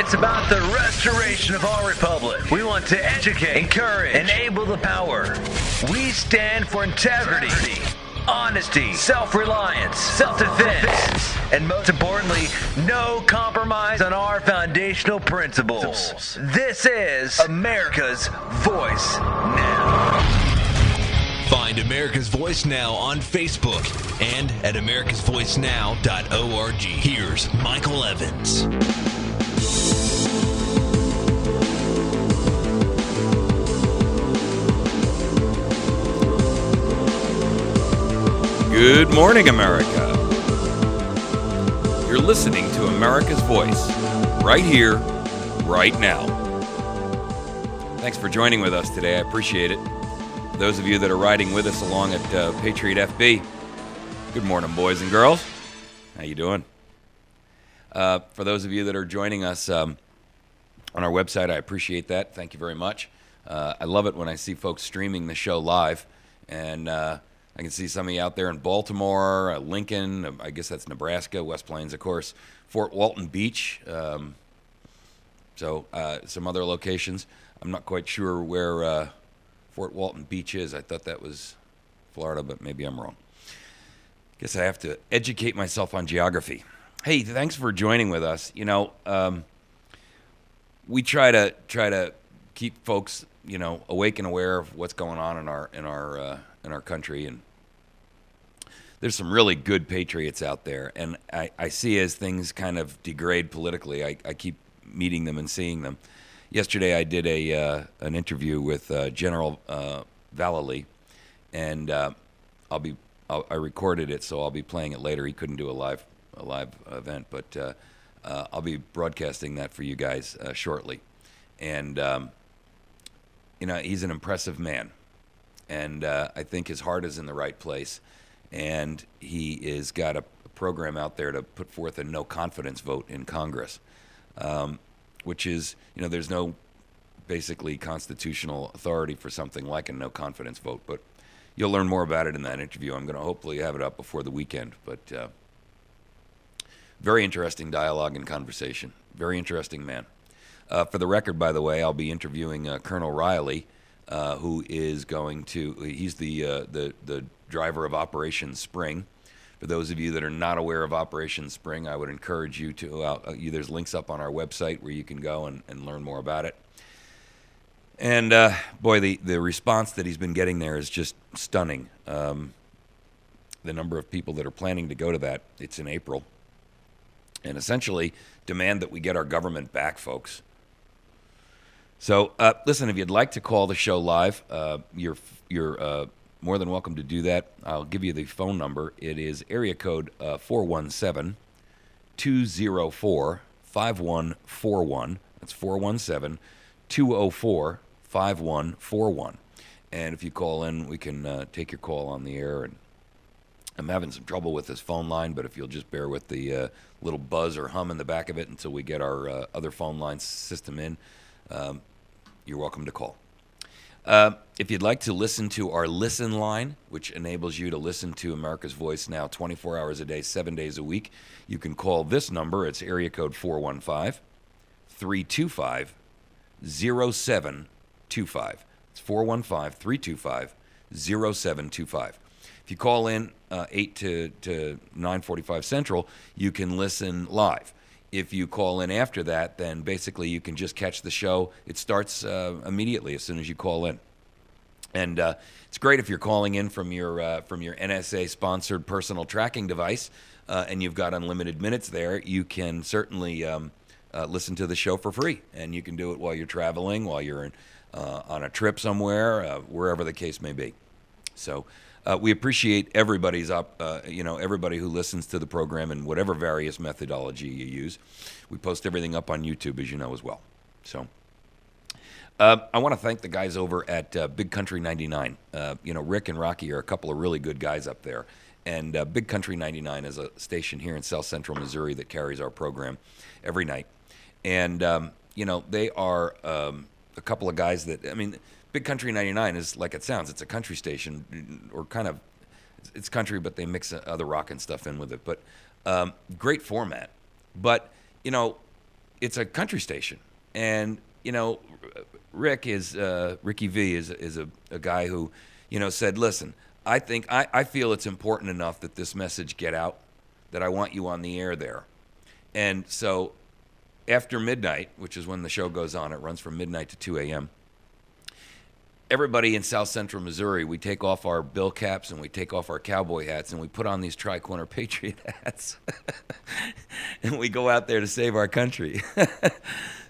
It's about the restoration of our republic. We want to educate, encourage, enable the power. We stand for integrity, honesty, self-reliance, self-defense, and most importantly, no compromise on our foundational principles. This is America's Voice Now. Find America's Voice Now on Facebook and at americasvoicenow.org. Here's Michael Evans. Good morning, America. You're listening to America's Voice, right here, right now. Thanks for joining with us today. I appreciate it. For those of you that are riding with us along at Patriot FB, good morning, boys and girls. How you doing? For those of you that are joining us on our website, I appreciate that. Thank you very much. I love it when I see folks streaming the show live, and I can see some of you out there in Baltimore, Lincoln, I guess that's Nebraska, West Plains, of course, Fort Walton Beach, so some other locations. I'm not quite sure where Fort Walton Beach is. I thought that was Florida, but maybe I'm wrong. Guess I have to educate myself on geography. Hey, thanks for joining with us. You know, we try to keep folks, you know, awake and aware of what's going on in our country, and there's some really good patriots out there, and I see as things kind of degrade politically, I keep meeting them and seeing them. Yesterday I did an interview with General Vallely, and I recorded it, so I'll be playing it later. He couldn't do a live event, but I'll be broadcasting that for you guys shortly. And you know, he's an impressive man, and I think his heart is in the right place, and he is got a program out there to put forth a no confidence vote in Congress. Which is, you know, there's no basically constitutional authority for something like a no confidence vote, but you'll learn more about it in that interview. I'm going to hopefully have it up before the weekend, but very interesting dialogue and conversation. Very interesting man. For the record, by the way, I'll be interviewing Colonel Riley, who is he's the driver of Operation Spring. For those of you that are not aware of Operation Spring, I would encourage you to, there's links up on our website where you can go and learn more about it. And boy, the response that he's been getting there is just stunning. The number of people that are planning to go to that, it's in April, and essentially demand that we get our government back, folks. So listen, if you'd like to call the show live, you're more than welcome to do that. I'll give you the phone number. It is area code 417-204-5141. That's 417-204-5141. And if you call in, we can take your call on the air. And I'm having some trouble with this phone line, but if you'll just bear with the little buzz or hum in the back of it until we get our other phone line system in, you're welcome to call. If you'd like to listen to our Listen line, which enables you to listen to America's Voice Now 24 hours a day, 7 days a week, you can call this number. It's area code 415-325-0725. It's 415-325-0725. If you call in 8 to 9:45 Central, you can listen live. If you call in after that, then basically you can just catch the show. It starts immediately as soon as you call in. And it's great if you're calling in from your NSA-sponsored personal tracking device and you've got unlimited minutes there. You can certainly listen to the show for free, and you can do it while you're traveling, while you're on a trip somewhere, wherever the case may be. So we appreciate everybody's everybody who listens to the program in whatever various methodology you use. We post everything up on YouTube, as you know, as well. So I want to thank the guys over at Big Country 99. Rick and Rocky are a couple of really good guys up there. And Big Country 99 is a station here in South Central Missouri that carries our program every night. And, they are a couple of guys that, Big Country 99 is like it sounds. It's a country station, or kind of, it's country, but they mix other rock and stuff in with it. But great format. But, it's a country station, and Ricky V is a guy who said, listen, I feel it's important enough that this message get out, that I want you on the air there. And so after midnight, which is when the show goes on, it runs from midnight to 2 a.m., everybody in South Central Missouri, we take off our bill caps and we take off our cowboy hats and we put on these tri-corner Patriot hats. And we go out there to save our country.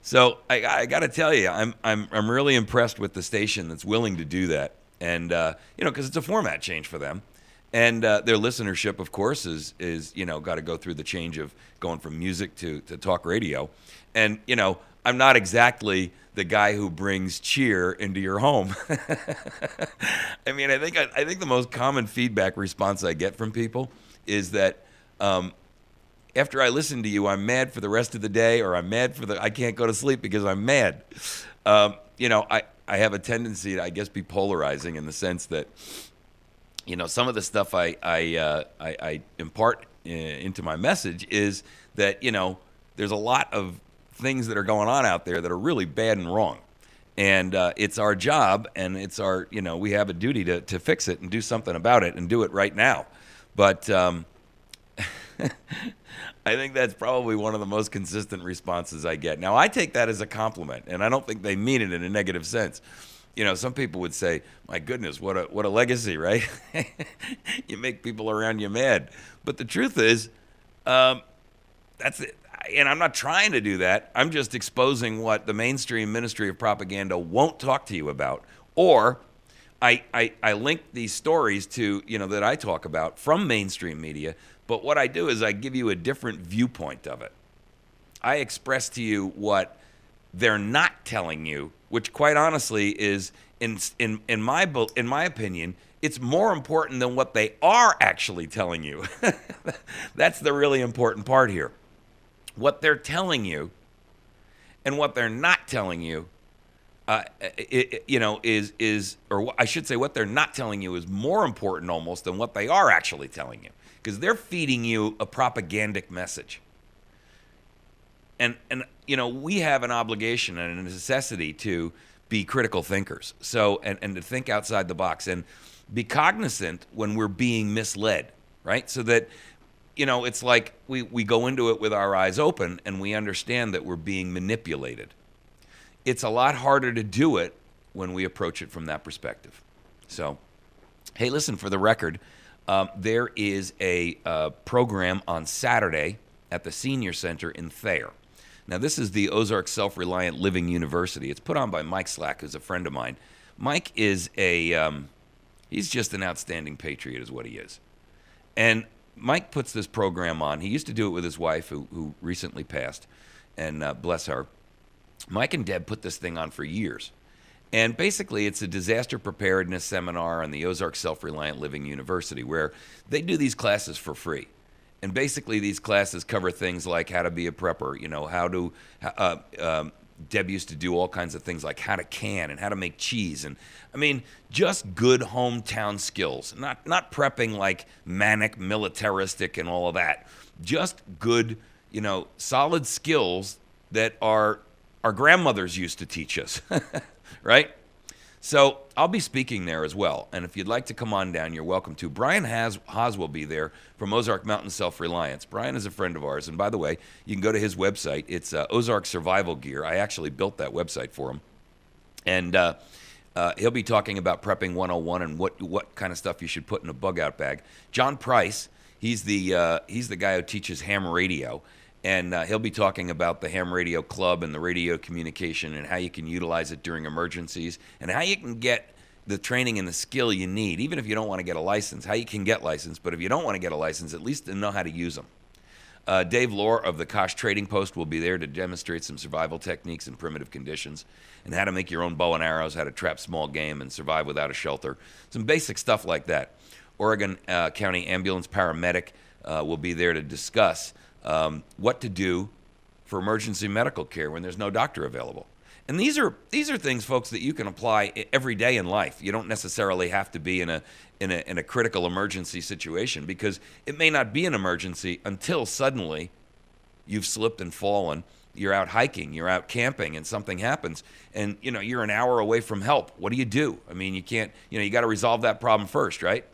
So I got to tell you, I'm really impressed with the station that's willing to do that. And, because it's a format change for them. And their listenership, of course, is got to go through the change of going from music to talk radio. And, I'm not exactly the guy who brings cheer into your home. I mean, I think the most common feedback response I get from people is that after I listen to you, I'm mad for the rest of the day, or I'm mad I can't go to sleep because I'm mad. I have a tendency to, I guess, be polarizing in the sense that, some of the stuff I impart into my message is that, there's a lot of things that are going on out there that are really bad and wrong. And it's our job, and it's our, we have a duty to fix it and do something about it and do it right now. But I think that's probably one of the most consistent responses I get. Now, I take that as a compliment, and I don't think they mean it in a negative sense. Some people would say, my goodness, what a legacy, right? You make people around you mad. But the truth is, that's it. And I'm not trying to do that. I'm just exposing what the mainstream Ministry of Propaganda won't talk to you about. Or I link these stories to, that I talk about from mainstream media. But what I do is I give you a different viewpoint of it. I express to you what they're not telling you, which quite honestly is, in my opinion, it's more important than what they are actually telling you. That's the really important part here. What they're telling you and what they're not telling you, is, or I should say what they're not telling you is more important almost than what they are actually telling you, because they're feeding you a propagandic message. And we have an obligation and a necessity to be critical thinkers. So, and to think outside the box and be cognizant when we're being misled, right? So that, it's like we go into it with our eyes open and we understand that we're being manipulated. It's a lot harder to do it when we approach it from that perspective. So, hey, listen, for the record, there is a program on Saturday at the Senior Center in Thayer. Now, this is the Ozark Self-Reliant Living University. It's put on by Mike Slack, who's a friend of mine. Mike is he's just an outstanding patriot is what he is. And Mike puts this program on. He used to do it with his wife, who recently passed, and bless her. Mike and Deb put this thing on for years. And basically, it's a disaster preparedness seminar on the Ozark Self-Reliant Living University, where they do these classes for free. And basically, these classes cover things like how to be a prepper, how to, Deb used to do all kinds of things like how to can and how to make cheese. And I mean, just good hometown skills, not prepping like manic, militaristic and all of that. Just good, solid skills that our grandmothers used to teach us, right? So I'll be speaking there as well. And if you'd like to come on down, you're welcome to. Brian Haas will be there from Ozark Mountain Self-Reliance. Brian is a friend of ours. And by the way, you can go to his website. It's Ozark Survival Gear. I actually built that website for him. And he'll be talking about prepping 101 and what kind of stuff you should put in a bug-out bag. John Price, he's the guy who teaches ham radio. And he'll be talking about the ham radio club and the radio communication and how you can utilize it during emergencies and how you can get the training and the skill you need, even if you don't want to get a license, how you can get licensed. But if you don't want to get a license, at least to know how to use them. Dave Lohr of the Kosh Trading Post will be there to demonstrate some survival techniques in primitive conditions and how to make your own bow and arrows, how to trap small game and survive without a shelter. Some basic stuff like that. Oregon County Ambulance Paramedic will be there to discuss what to do for emergency medical care when there's no doctor available. And these are things, folks, that you can apply every day in life. You don't necessarily have to be in a critical emergency situation, because it may not be an emergency until suddenly you've slipped and fallen you're out hiking, you're out camping, and something happens, and you're an hour away from help. What do? I mean, you can't. You got to resolve that problem first, right?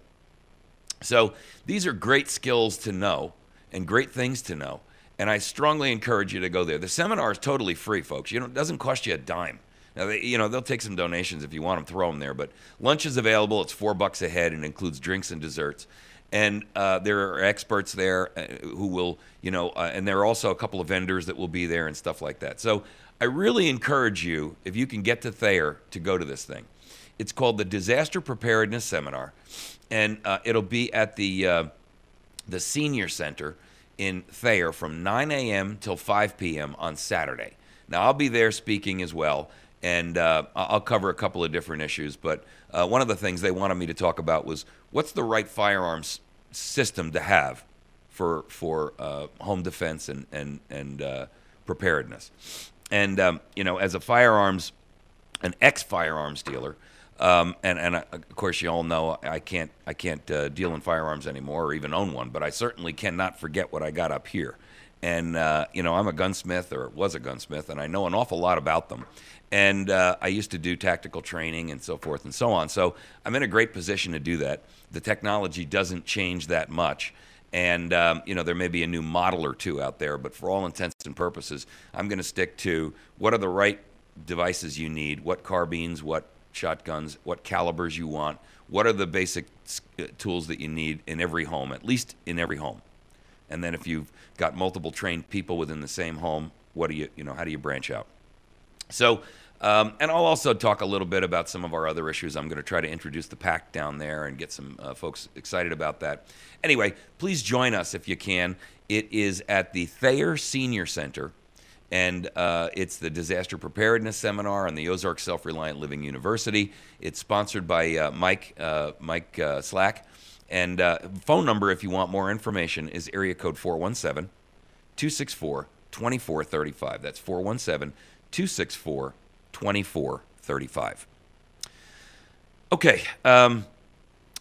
So these are great skills to know and great things to know, and I strongly encourage you to go there. The seminar is totally free, folks. It doesn't cost you a dime. Now, they'll take some donations if you want them, throw them there. But lunch is available. It's $4 a head and includes drinks and desserts. And there are experts there who will, and there are also a couple of vendors that will be there and stuff like that. So I really encourage you, if you can get to Thayer, to go to this thing. It's called the Disaster Preparedness Seminar, and it'll be at the Senior Center in Thayer from 9 a.m. till 5 p.m. on Saturday. Now, I'll be there speaking as well. And I'll cover a couple of different issues, but one of the things they wanted me to talk about was what's the right firearms system to have for home defense and preparedness. And as an ex-firearms dealer, and of course you all know I can't deal in firearms anymore or even own one, but I certainly cannot forget what I got up here. And I'm a gunsmith, or was a gunsmith, and I know an awful lot about them. And I used to do tactical training and so forth and so on. So I'm in a great position to do that. The technology doesn't change that much. And, there may be a new model or two out there, but for all intents and purposes, I'm going to stick to what are the right devices you need, what carbines, what shotguns, what calibers you want, what are the basic tools that you need in every home, at least in every home. And then if you've got multiple trained people within the same home, how do you branch out? So, and I'll also talk a little bit about some of our other issues. I'm going to try to introduce the PAC down there and get some folks excited about that. Anyway, please join us if you can. It is at the Thayer Senior Center, and it's the Disaster Preparedness Seminar on the Ozark Self-Reliant Living University. It's sponsored by Mike Slack. And phone number, if you want more information, is area code 417-264-2435. That's 417-264-2435. Okay.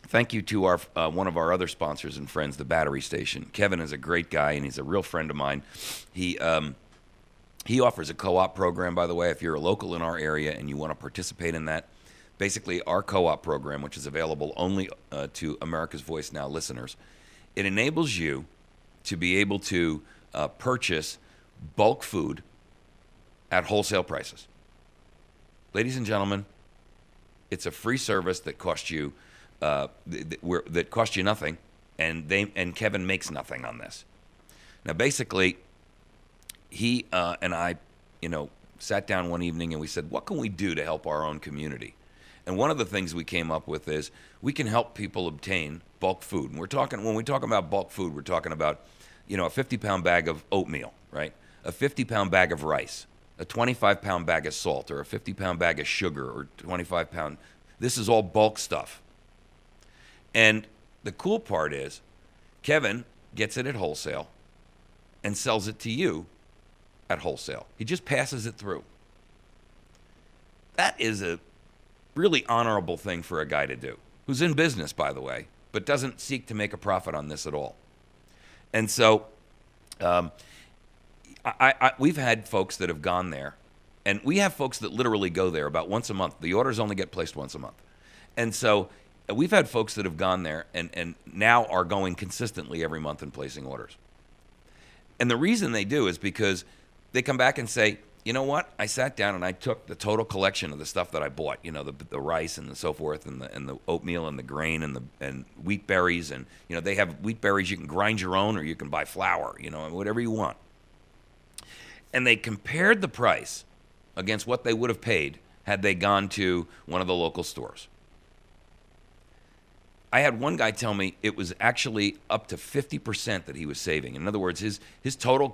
Thank you to our one of our other sponsors and friends, the Battery Station. Kevin is a great guy, and he's a real friend of mine. He offers a co-op program, by the way, if you're a local in our area and you want to participate in that. Basically, our co-op program, which is available only to America's Voice Now listeners, it enables you to be able to purchase bulk food at wholesale prices. Ladies and gentlemen, it's a free service that costs you nothing, and Kevin makes nothing on this. Now, basically, he and I, sat down one evening and we said, what can we do to help our own community? And one of the things we came up with is we can help people obtain bulk food. And when we talk about bulk food, we're talking about, a 50-pound bag of oatmeal, right? A 50-pound bag of rice, a 25-pound bag of salt, or a 50-pound bag of sugar, or 25-pound. This is all bulk stuff. And the cool part is Kevin gets it at wholesale and sells it to you at wholesale. He just passes it through. That is a really honorable thing for a guy to do, who's in business, by the way, but doesn't seek to make a profit on this at all. And so we've had folks that have gone there, and we have folks that literally go there about once a month. The orders only get placed once a month. And so we've had folks that have gone there and now are going consistently every month and placing orders. And the reason they do is because they come back and say, you know what? I sat down and I took the total collection of the stuff that I bought, the rice and so forth, and the oatmeal and the grain and wheat berries, and they have wheat berries you can grind your own, or you can buy flour, whatever you want. And they compared the price against what they would have paid had they gone to one of the local stores. I had one guy tell me it was actually up to 50% that he was saving. In other words, his total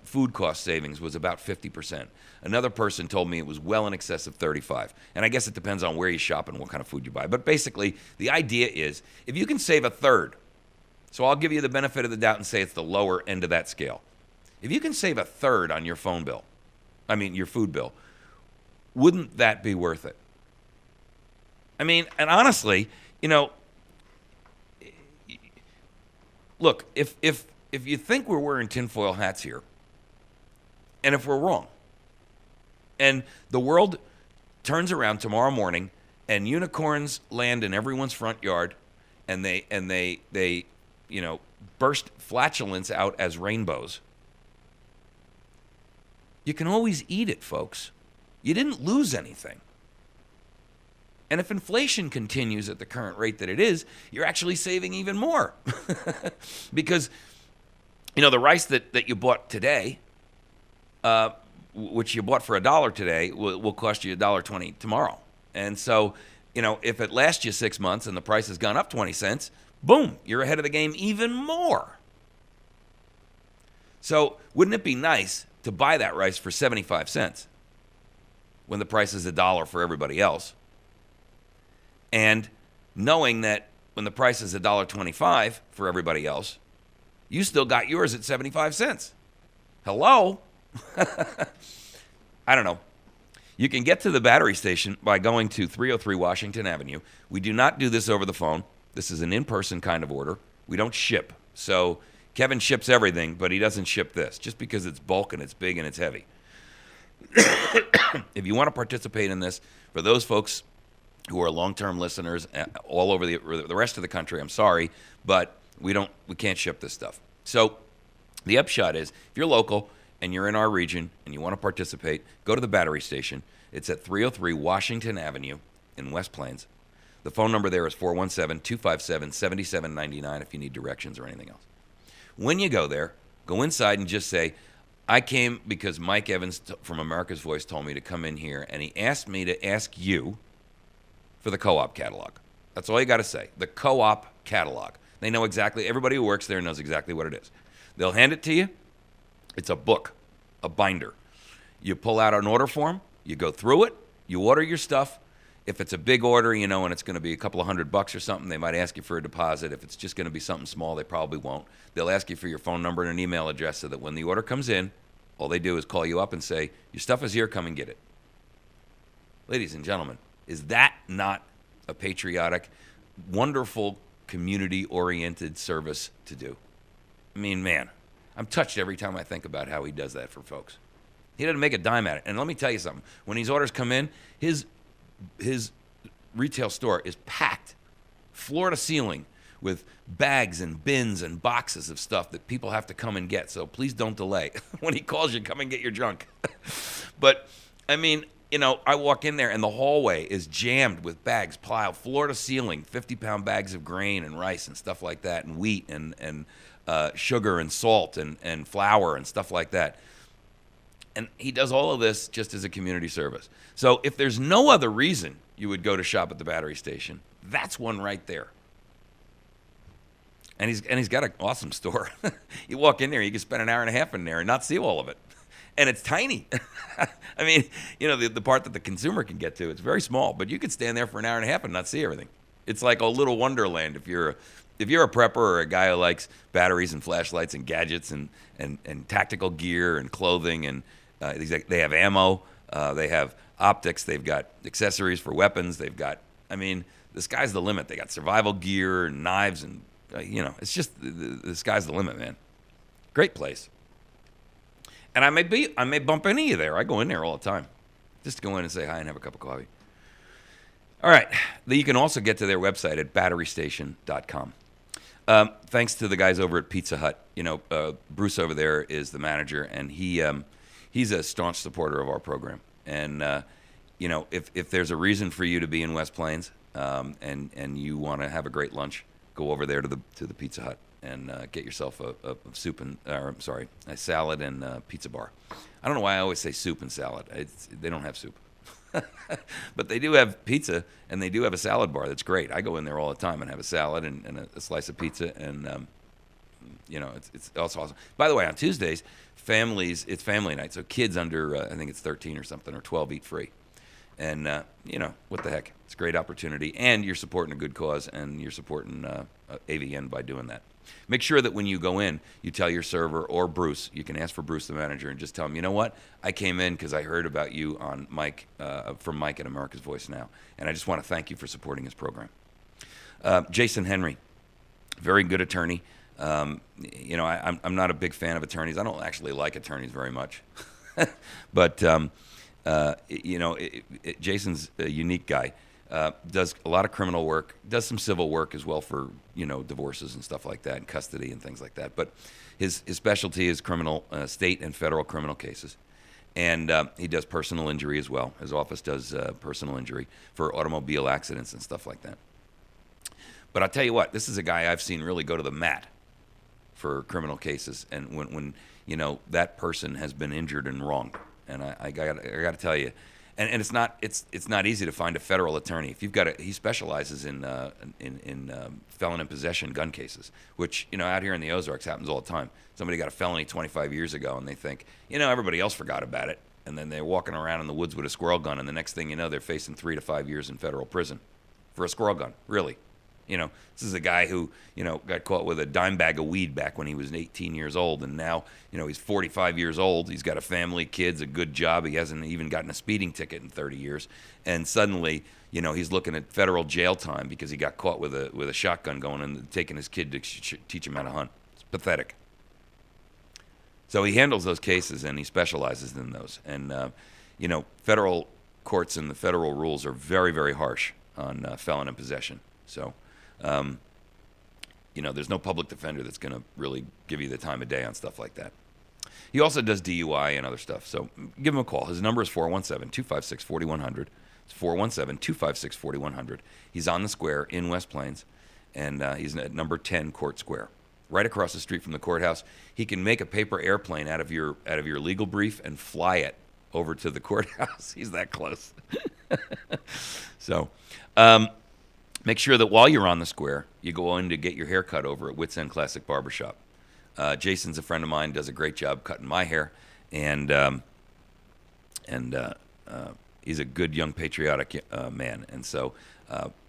food cost savings was about 50%. Another person told me it was well in excess of 35%. And I guess it depends on where you shop and what kind of food you buy. But basically, the idea is if you can save a third, so I'll give you the benefit of the doubt and say it's the lower end of that scale. If you can save a third on your your food bill, wouldn't that be worth it? And honestly, look, if you think we're wearing tinfoil hats here, And if we're wrong, and the world turns around tomorrow morning and unicorns land in everyone's front yard and they burst flatulence out as rainbows, you can always eat it, folks. You didn't lose anything. And if inflation continues at the current rate that it is, you're actually saving even more. Because, the rice that you bought today, which you bought for $1 today, will cost you $1.20 tomorrow. And so, if it lasts you 6 months and the price has gone up 20 cents, boom, you're ahead of the game even more. So wouldn't it be nice to buy that rice for 75 cents when the price is $1 for everybody else? And knowing that when the price is $1.25 for everybody else, you still got yours at 75 cents. Hello? I don't know. You can get to the battery station by going to 303 Washington Avenue. We do not do this over the phone. This is an in-person kind of order. We don't ship. So Kevin ships everything, but he doesn't ship this just because it's bulk and it's big and it's heavy. If you want to participate in this, for those folks who are long-term listeners all over the rest of the country, I'm sorry, but we can't ship this stuff. So the upshot is, if you're local and you're in our region and you want to participate, go to the battery station. It's at 303 Washington Avenue in West Plains. The phone number there is 417-257-7799 if you need directions or anything else. When you go there, go inside and just say, I came because Mike Evans from America's Voice told me to come in here, and he asked me to ask you for the co-op catalog. That's all you got to say, the co-op catalog. They know exactly, everybody who works there knows exactly what it is. They'll hand it to you. It's a book, a binder. You pull out an order form, you go through it, you order your stuff. If it's a big order, and it's going to be a couple of $100 or something, they might ask you for a deposit. If it's just going to be something small, they probably won't. They'll ask you for your phone number and an email address so that when the order comes in, all they do is call you up and say, your stuff is here, come and get it. Ladies and gentlemen, is that not a patriotic, wonderful, community-oriented service to do? I mean, man, I'm touched every time I think about how he does that for folks. He doesn't make a dime at it. And let me tell you something. When these orders come in, his retail store is packed, floor to ceiling, with bags and bins and boxes of stuff that people have to come and get. So please don't delay. When he calls you, come and get your junk. But, I mean, I walk in there and the hallway is jammed with bags piled floor to ceiling, 50-pound bags of grain and rice and stuff like that, and wheat and sugar and salt and flour and stuff like that. And he does all of this just as a community service. So if there's no other reason you would go to shop at the battery station, that's one right there. And he's got an awesome store. You walk in there, you can spend an hour and a half in there and not see all of it. And it's tiny. I mean, the part that the consumer can get to, it's very small, but you could stand there for an hour and a half and not see everything. It's like a little wonderland if you're a prepper or a guy who likes batteries and flashlights and gadgets and tactical gear and clothing, and they have ammo, they have optics, they've got accessories for weapons, they've got, the sky's the limit. They got survival gear and knives and, it's just the sky's the limit, man. Great place. And I may bump into you there. I go in there all the time just to go in and say hi and have a cup of coffee. All right. You can also get to their website at batterystation.com. Thanks to the guys over at Pizza Hut. Bruce over there is the manager, and he's a staunch supporter of our program. And, if there's a reason for you to be in West Plains and you want to have a great lunch, go over there to the Pizza Hut and get yourself a salad and pizza bar. I don't know why I always say soup and salad. They don't have soup. But they do have pizza, and they do have a salad bar that's great. I go in there all the time and have a salad and a slice of pizza, and it's also awesome. By the way, on Tuesdays, it's family night, so kids under I think it's 13 or something or 12 eat free. And what the heck? It's a great opportunity, and you're supporting a good cause, and you're supporting AVN by doing that. Make sure that when you go in, you tell your server or Bruce. You can ask for Bruce, the manager, and just tell him, you know what? I came in because I heard about you on from Mike at America's Voice Now, and I just want to thank you for supporting his program. Jason Henry, very good attorney. I'm not a big fan of attorneys. I don't actually like attorneys very much. But Jason's a unique guy. Does a lot of criminal work, does some civil work as well for divorces and stuff like that, and custody and things like that. But his specialty is criminal, state and federal criminal cases, and he does personal injury as well. His office does personal injury for automobile accidents and stuff like that. But I'll tell you what, this is a guy I've seen really go to the mat for criminal cases, and when that person has been injured and wronged, and I got to tell you. And it's not easy to find a federal attorney. If you've got he specializes in felon in possession gun cases, which out here in the Ozarks happens all the time. Somebody got a felony 25 years ago, and they think everybody else forgot about it, and then they're walking around in the woods with a squirrel gun, and the next thing you know, they're facing 3 to 5 years in federal prison for a squirrel gun. Really. This is a guy who, got caught with a dime bag of weed back when he was 18 years old, and now, he's 45 years old. He's got a family, kids, a good job. He hasn't even gotten a speeding ticket in 30 years, and suddenly, he's looking at federal jail time because he got caught with a shotgun going and taking his kid to teach him how to hunt. It's pathetic. So he handles those cases, and he specializes in those. And federal courts and the federal rules are very, very harsh on felon in possession. So. There's no public defender that's going to really give you the time of day on stuff like that. He also does DUI and other stuff. So give him a call. His number is 417-256-4100. It's 417-256-4100. He's on the square in West Plains, and he's at number 10 Court Square, right across the street from the courthouse. He can make a paper airplane out of your legal brief and fly it over to the courthouse. He's that close. So, make sure that while you're on the square, you go in to get your hair cut over at Wits End Classic Barbershop. Jason's a friend of mine, does a great job cutting my hair, and he's a good, young, patriotic man. And so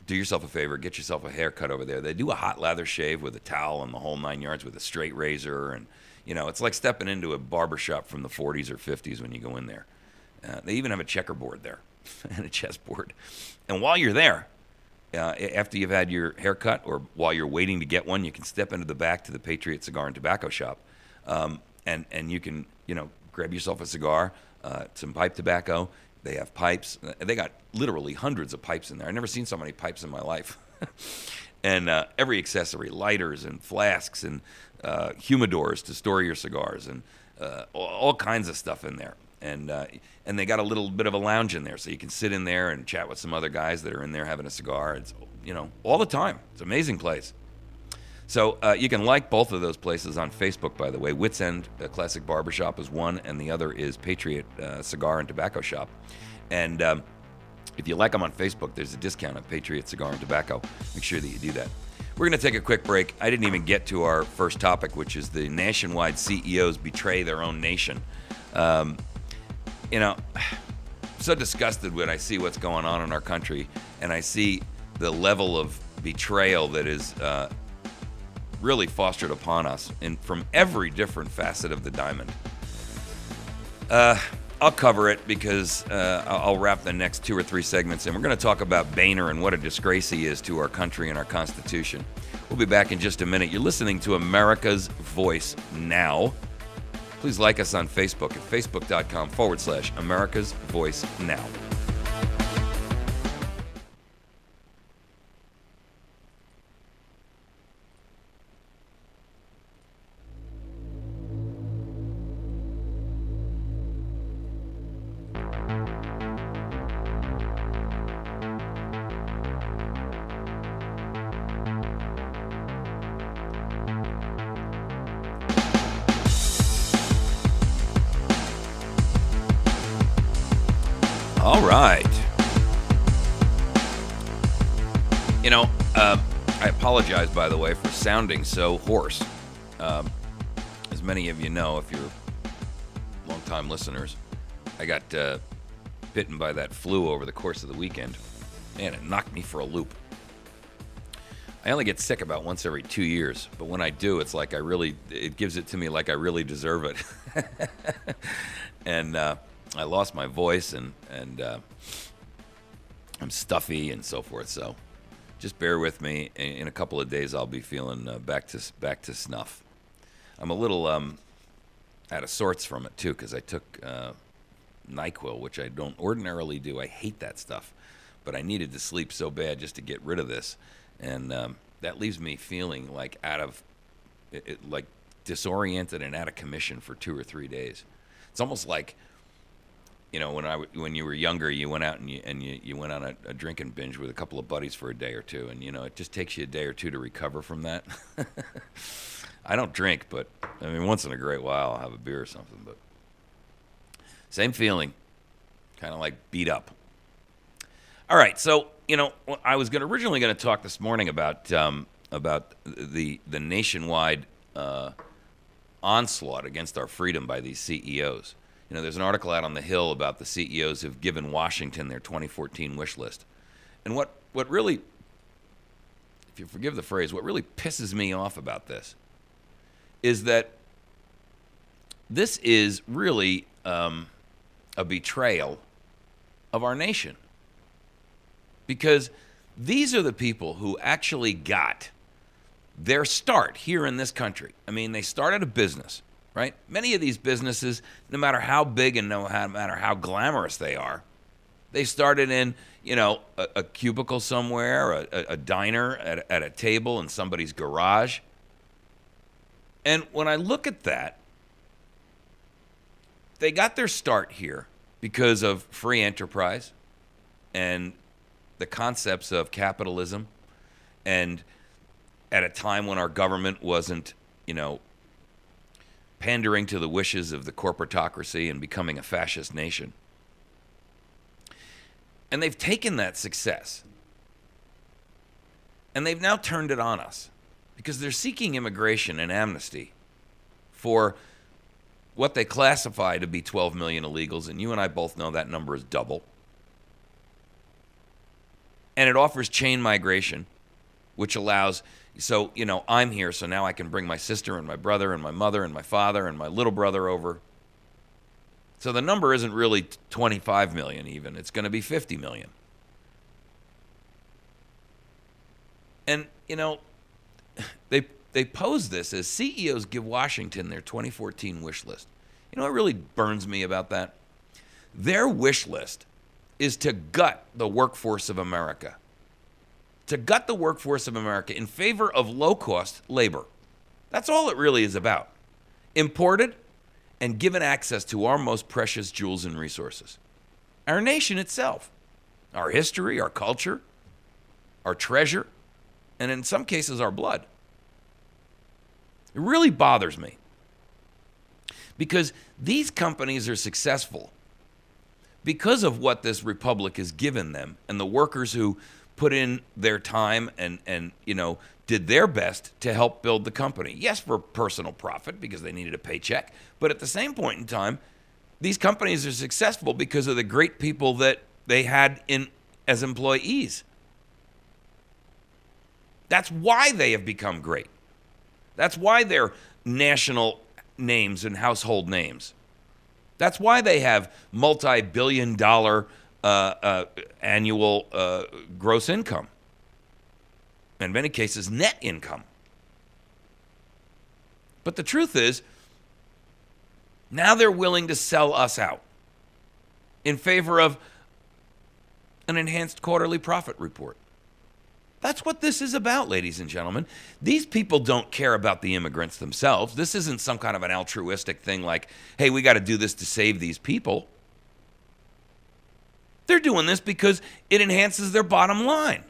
do yourself a favor, get yourself a haircut over there. They do a hot lather shave with a towel and the whole 9 yards with a straight razor. And, it's like stepping into a barbershop from the 40s or 50s when you go in there. They even have a checkerboard there and a chessboard. And while you're there, after you've had your haircut or while you're waiting to get one, you can step into the back to the Patriot Cigar and Tobacco Shop, and you can, grab yourself a cigar, some pipe tobacco. They have pipes. They got literally hundreds of pipes in there. I've never seen so many pipes in my life. And every accessory, lighters and flasks and humidors to store your cigars and all kinds of stuff in there. And they got a little bit of a lounge in there, so you can sit in there and chat with some other guys that are in there having a cigar. It's all the time. It's an amazing place. So you can like both of those places on Facebook, by the way. Wits End Classic Barbershop is one, and the other is Patriot Cigar and Tobacco Shop. And if you like them on Facebook, there's a discount at Patriot Cigar and Tobacco. Make sure that you do that. We're going to take a quick break. I didn't even get to our first topic, which is the nationwide CEOs betray their own nation. I'm so disgusted when I see what's going on in our country, and I see the level of betrayal that is really fostered upon us from every different facet of the diamond. I'll cover it because I'll wrap the next 2 or 3 segments, and we're going to talk about Boehner and what a disgrace he is to our country and our Constitution. We'll be back in just a minute. You're listening to America's Voice Now. Please like us on Facebook at facebook.com/America's Voice Now. All right. I apologize, by the way, for sounding so hoarse. As many of you know, if you're long-time listeners, I got bitten by that flu over the course of the weekend. Man, it knocked me for a loop. I only get sick about once every 2 years, but when I do, it's like it gives it to me like I really deserve it. And I lost my voice, and I'm stuffy and so forth. So just bear with me. In a couple of days, I'll be feeling back to snuff. I'm a little out of sorts from it too, because I took NyQuil, which I don't ordinarily do. I hate that stuff, but I needed to sleep so bad just to get rid of this, and that leaves me feeling like like disoriented and out of commission for 2 or 3 days. It's almost like, you know, when you were younger, you went out and you went on a drinking binge with a couple of buddies for a day or two, and you know, it just takes you a day or two to recover from that. I don't drink, but I mean, once in a great while I'll have a beer or something, but same feeling, kind of like beat up. All right, so, you know, I was originally going to talk this morning about the nationwide onslaught against our freedom by these CEOs. You know, there's an article out on the Hill about the CEOs who've given Washington their 2014 wish list. And what really, if you forgive the phrase, what really pisses me off about this is that this is really a betrayal of our nation. Because these are the people who actually got their start here in this country. I mean, they started a business, right? Many of these businesses, no matter how big and no matter how glamorous they are, they started in, you know, a cubicle somewhere, a diner at a table in somebody's garage. And when I look at that, they got their start here because of free enterprise and the concepts of capitalism, and at a time when our government wasn't, you know, pandering to the wishes of the corporatocracy and becoming a fascist nation. And they've taken that success and they've now turned it on us because they're seeking immigration and amnesty for what they classify to be 12 million illegals, and you and I both know that number is double. And it offers chain migration, which allows, so, you know, I'm here, so now I can bring my sister and my brother and my mother and my father and my little brother over. So the number isn't really 25 million even. It's going to be 50 million. And, you know, they pose this as CEOs give Washington their 2014 wish list. You know what really burns me about that? Their wish list is to gut the workforce of America. To gut the workforce of America in favor of low-cost labor. That's all it really is about. Imported and given access to our most precious jewels and resources. Our nation itself. Our history, our culture, our treasure, and in some cases our blood. It really bothers me. Because these companies are successful because of what this republic has given them, and the workers who put in their time and you know, did their best to help build the company. Yes, for personal profit because they needed a paycheck, but at the same point in time, these companies are successful because of the great people that they had in as employees. That's why they have become great. That's why they're national names and household names. That's why they have multi-billion-dollar annual gross income. In many cases, net income. But the truth is, now they're willing to sell us out in favor of an enhanced quarterly profit report. That's what this is about, ladies and gentlemen. These people don't care about the immigrants themselves. This isn't some kind of an altruistic thing like, hey, we got to do this to save these people. They're doing this because it enhances their bottom line.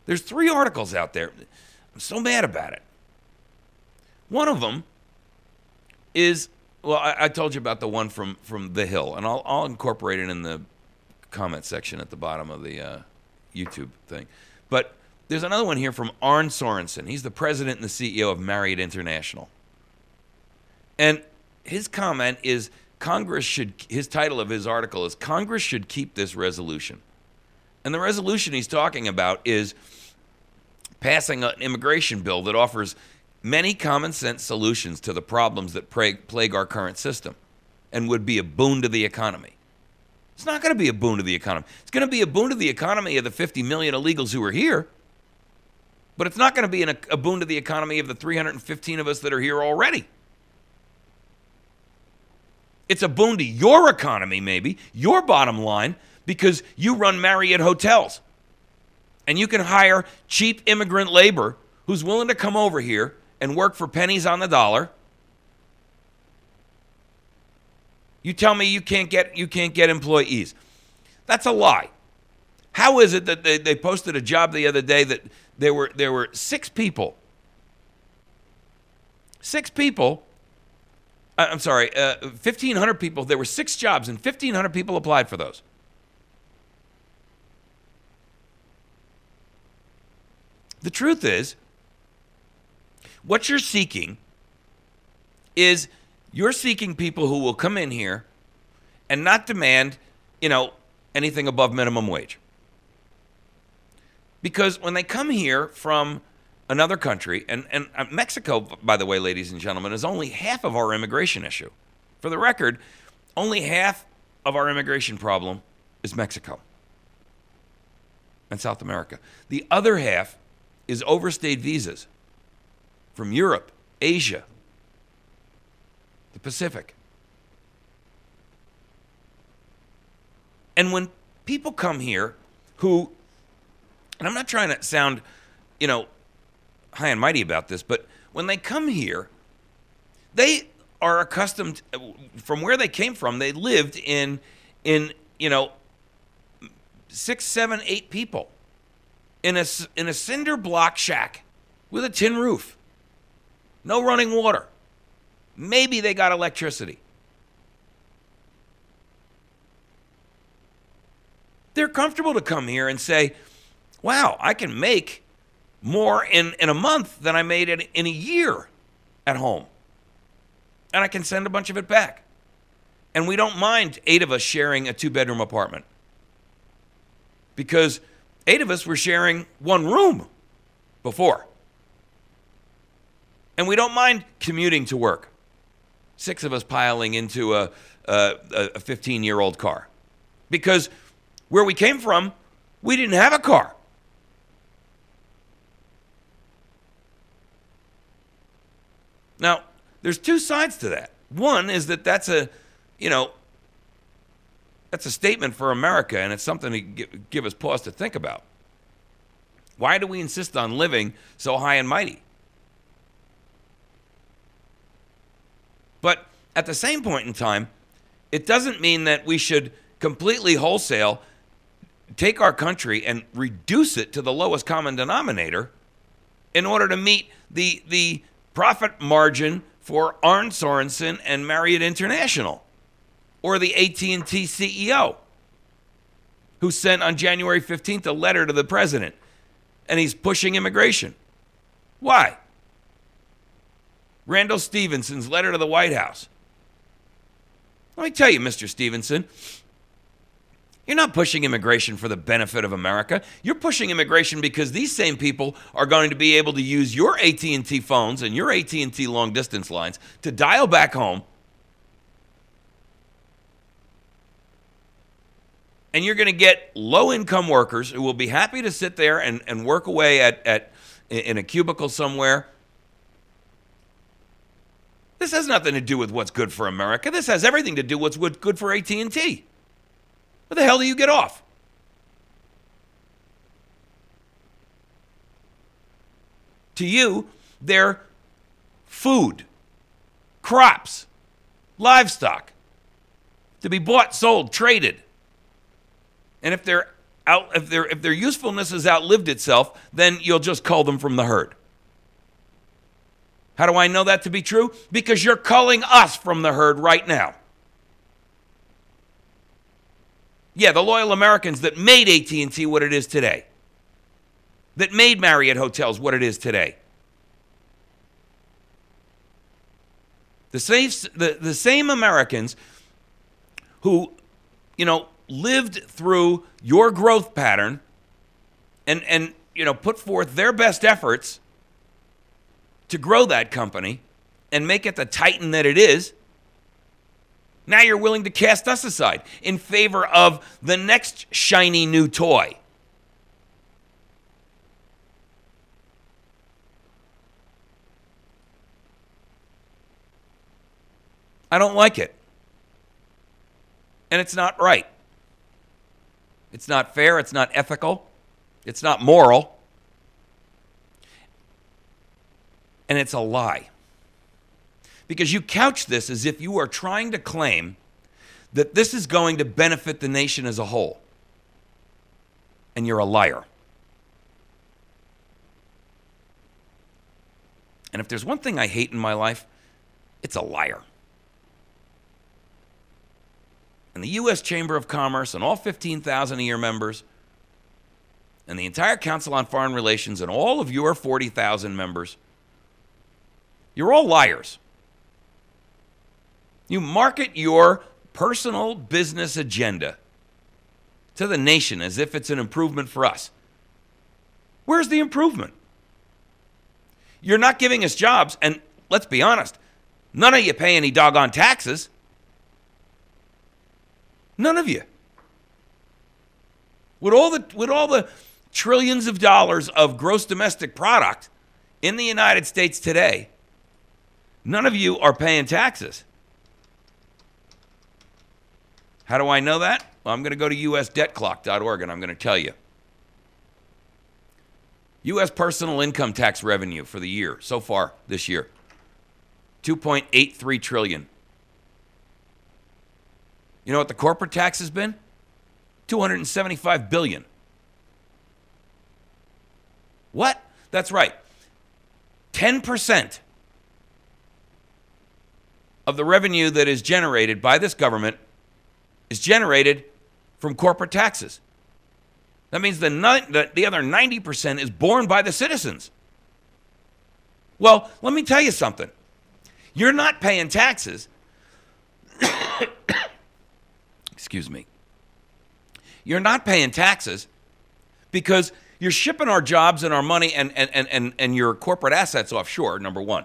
There's 3 articles out there. I'm so mad about it. One of them is, well, I told you about the one from The Hill, and I'll incorporate it in the comment section at the bottom of the YouTube thing. But there's another one here from Arne Sorensen. He's the president and the CEO of Marriott International. And his comment is, his title of his article is, Congress should keep this resolution. And the resolution he's talking about is passing an immigration bill that offers many common sense solutions to the problems that plague our current system and would be a boon to the economy. It's not going to be a boon to the economy. It's going to be a boon to the economy of the 50 million illegals who are here. But it's not going to be a boon to the economy of the 315 of us that are here already. It's a boon to your economy, maybe, your bottom line, because you run Marriott hotels. And you can hire cheap immigrant labor who's willing to come over here and work for pennies on the dollar. You tell me you can't get employees. That's a lie. How is it that they posted a job the other day that there were 6 people? 6 people. I'm sorry, 1,500 people. There were 6 jobs, and 1,500 people applied for those. The truth is, what you're seeking is you're seeking people who will come in here and not demand, anything above minimum wage. Because when they come here from another country, and Mexico, by the way, ladies and gentlemen, is only half of our immigration issue. For the record, only half of our immigration problem is Mexico and South America. The other half is overstayed visas from Europe, Asia, the Pacific. And when people come here who, and I'm not trying to sound, high and mighty about this, but when they come here, they are accustomed, from where they came from, they lived in 6, 7, 8 people in a cinder block shack with a tin roof, no running water. Maybe they got electricity. They're comfortable to come here and say, wow, I can make more in a month than I made in a year at home. And I can send a bunch of it back. And we don't mind 8 of us sharing a 2-bedroom apartment. Because 8 of us were sharing 1 room before. And we don't mind commuting to work. 6 of us piling into a 15-year-old car. Because where we came from, we didn't have a car. Now, there's 2 sides to that. One is that's a statement for America, and it's something to give us pause to think about. Why do we insist on living so high and mighty? But at the same point in time, it doesn't mean that we should completely wholesale take our country and reduce it to the lowest common denominator in order to meet the profit margin for Arne Sorensen and Marriott International, or the AT&T CEO, who sent on January 15th a letter to the president, and he's pushing immigration. Why? Randall Stevenson's letter to the White House. Let me tell you, Mr. Stevenson, you're not pushing immigration for the benefit of America. You're pushing immigration because these same people are going to be able to use your AT&T phones and your AT&T long-distance lines to dial back home. And you're going to get low-income workers who will be happy to sit there and work away in a cubicle somewhere. This has nothing to do with what's good for America. This has everything to do with what's good for AT&T. Where the hell do you get off? To you, they're food, crops, livestock, to be bought, sold, traded. And if their usefulness has outlived itself, then you'll just cull them from the herd. How do I know that to be true? Because you're culling us from the herd right now. Yeah, the loyal Americans that made AT&T what it is today, that made Marriott Hotels what it is today. The same Americans who, lived through your growth pattern and put forth their best efforts to grow that company and make it the titan that it is. Now you're willing to cast us aside in favor of the next shiny new toy. I don't like it. And it's not right. It's not fair. It's not ethical. It's not moral. And it's a lie. Because you couch this as if you are trying to claim that this is going to benefit the nation as a whole. And you're a liar. And if there's one thing I hate in my life, it's a liar. And the U.S. Chamber of Commerce and all 15,000 of your members and the entire Council on Foreign Relations and all of your 40,000 members, you're all liars. You market your personal business agenda to the nation as if it's an improvement for us. Where's the improvement? You're not giving us jobs, and let's be honest, none of you pay any doggone taxes. None of you. With all the trillions of dollars of gross domestic product in the United States today, none of you are paying taxes. How do I know that? Well, I'm going to go to usdebtclock.org and I'm going to tell you. U.S. personal income tax revenue for the year, so far this year, $2.83 trillion. You know what the corporate tax has been? $275 billion. What? That's right. 10% of the revenue that is generated by this government is generated from corporate taxes. That means the other 90% is borne by the citizens. Well, let me tell you something. You're not paying taxes. Excuse me. You're not paying taxes because you're shipping our jobs and our money and your corporate assets offshore, number one,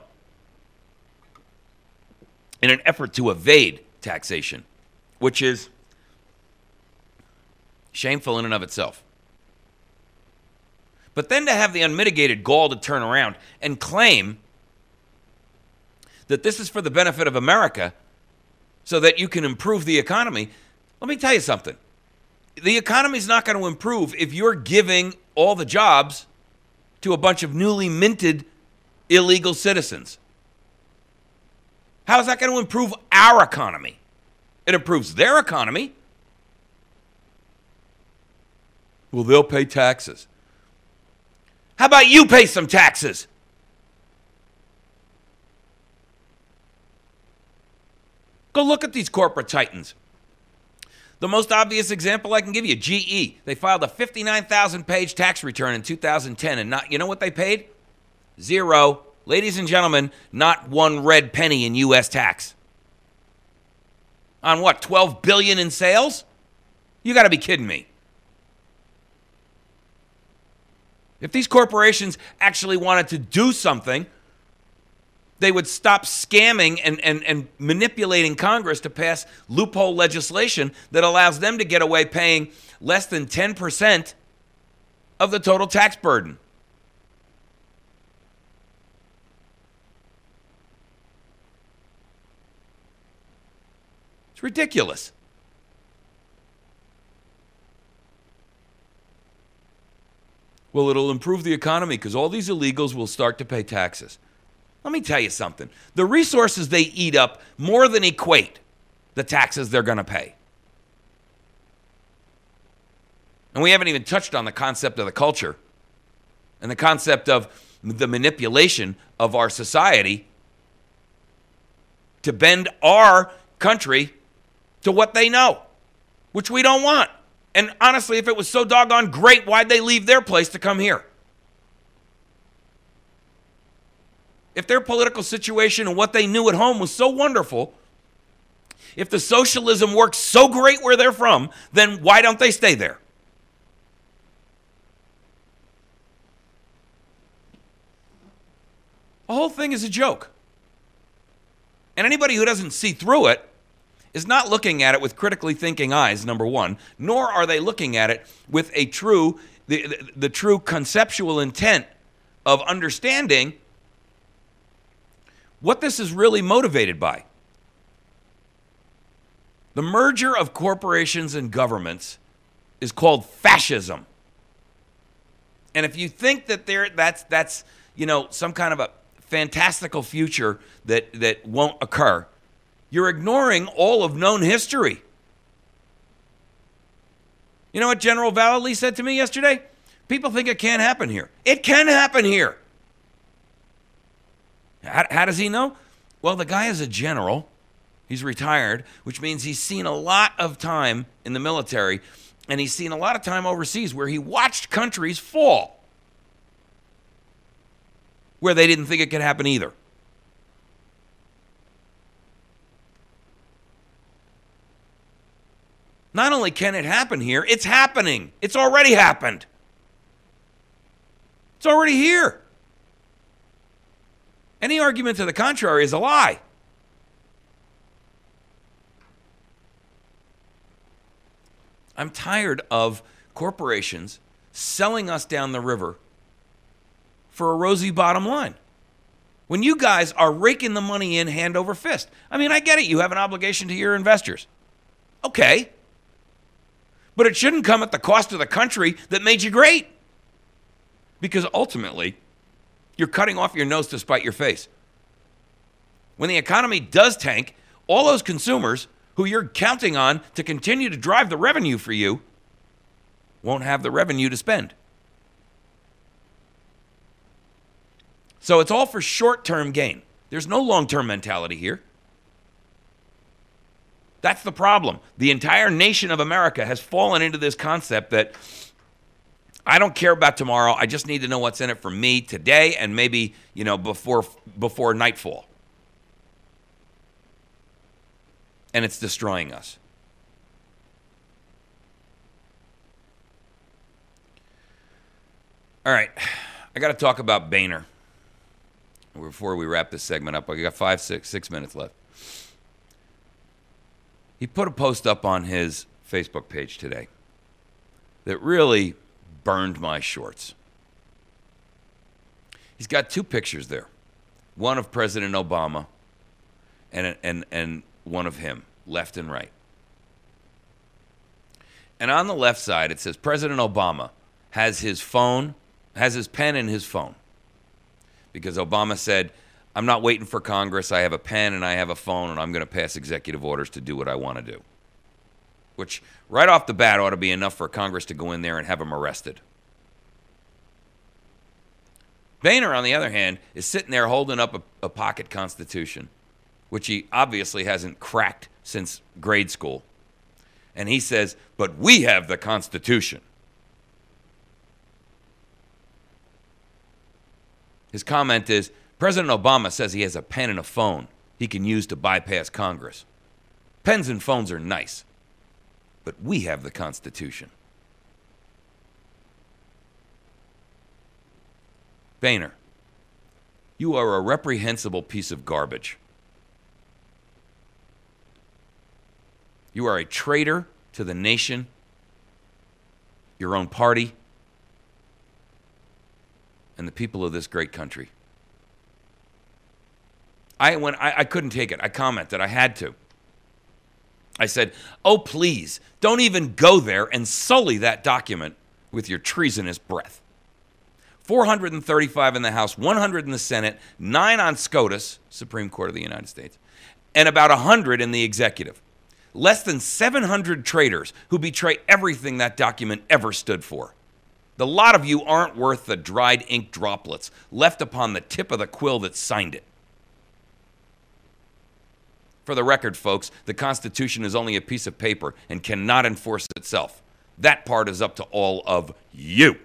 in an effort to evade taxation, which is shameful in and of itself. But then to have the unmitigated gall to turn around and claim that this is for the benefit of America so that you can improve the economy, let me tell you something. The economy is not going to improve if you're giving all the jobs to a bunch of newly minted illegal citizens. How is that going to improve our economy? It improves their economy. Well, they'll pay taxes. How about you pay some taxes? Go look at these corporate titans. The most obvious example I can give you, GE. They filed a 59,000-page tax return in 2010, and you know what they paid? Zero. Ladies and gentlemen, not one red penny in U.S. tax. On what, $12 billion in sales? You got to be kidding me. If these corporations actually wanted to do something, they would stop scamming and manipulating Congress to pass loophole legislation that allows them to get away paying less than 10% of the total tax burden. It's ridiculous. Well, it'll improve the economy because all these illegals will start to pay taxes. Let me tell you something. The resources they eat up more than equate the taxes they're going to pay. And we haven't even touched on the concept of the culture and the concept of the manipulation of our society to bend our country to what they know, which we don't want. And honestly, if it was so doggone great, why'd they leave their place to come here? If their political situation and what they knew at home was so wonderful, if the socialism works so great where they're from, then why don't they stay there? The whole thing is a joke. And anybody who doesn't see through it is not looking at it with critically thinking eyes, number one, nor are they looking at it with a the true conceptual intent of understanding what this is really motivated by. The merger of corporations and governments is called fascism. And if you think that that's some kind of a fantastical future that won't occur, you're ignoring all of known history. You know what General Vallely said to me yesterday? People think it can't happen here. It can happen here. How does he know? Well, the guy is a general. He's retired, which means he's seen a lot of time in the military, and he's seen a lot of time overseas where he watched countries fall, where they didn't think it could happen either. Not only can it happen here, it's happening. It's already happened. It's already here. Any argument to the contrary is a lie. I'm tired of corporations selling us down the river for a rosy bottom line. When you guys are raking the money in hand over fist. I mean, I get it. You have an obligation to your investors. Okay. But it shouldn't come at the cost of the country that made you great. Because ultimately, you're cutting off your nose to spite your face. When the economy does tank, all those consumers who you're counting on to continue to drive the revenue for you won't have the revenue to spend. So it's all for short-term gain. There's no long-term mentality here. That's the problem. The entire nation of America has fallen into this concept that I don't care about tomorrow. I just need to know what's in it for me today and maybe, before nightfall. And it's destroying us. All right. I got to talk about Boehner before we wrap this segment up. I got 6 minutes left. He put a post up on his Facebook page today that really burned my shorts. He's got two pictures there. One of President Obama and one of him, left and right. And on the left side, it says President Obama has his pen in his phone. Because Obama said, I'm not waiting for Congress. I have a pen and I have a phone, and I'm going to pass executive orders to do what I want to do. Which, right off the bat, ought to be enough for Congress to go in there and have him arrested. Boehner, on the other hand, is sitting there holding up a pocket constitution, which he obviously hasn't cracked since grade school. And he says, but we have the Constitution. His comment is, President Obama says he has a pen and a phone he can use to bypass Congress. Pens and phones are nice, but we have the Constitution. Boehner, you are a reprehensible piece of garbage. You are a traitor to the nation, your own party, and the people of this great country. I couldn't take it. I commented. I had to. I said, oh, please, don't even go there and sully that document with your treasonous breath. 435 in the House, 100 in the Senate, 9 on SCOTUS, Supreme Court of the United States, and about 100 in the executive. Less than 700 traitors who betray everything that document ever stood for. The lot of you aren't worth the dried ink droplets left upon the tip of the quill that signed it. For the record, folks, the Constitution is only a piece of paper and cannot enforce itself. That part is up to all of you.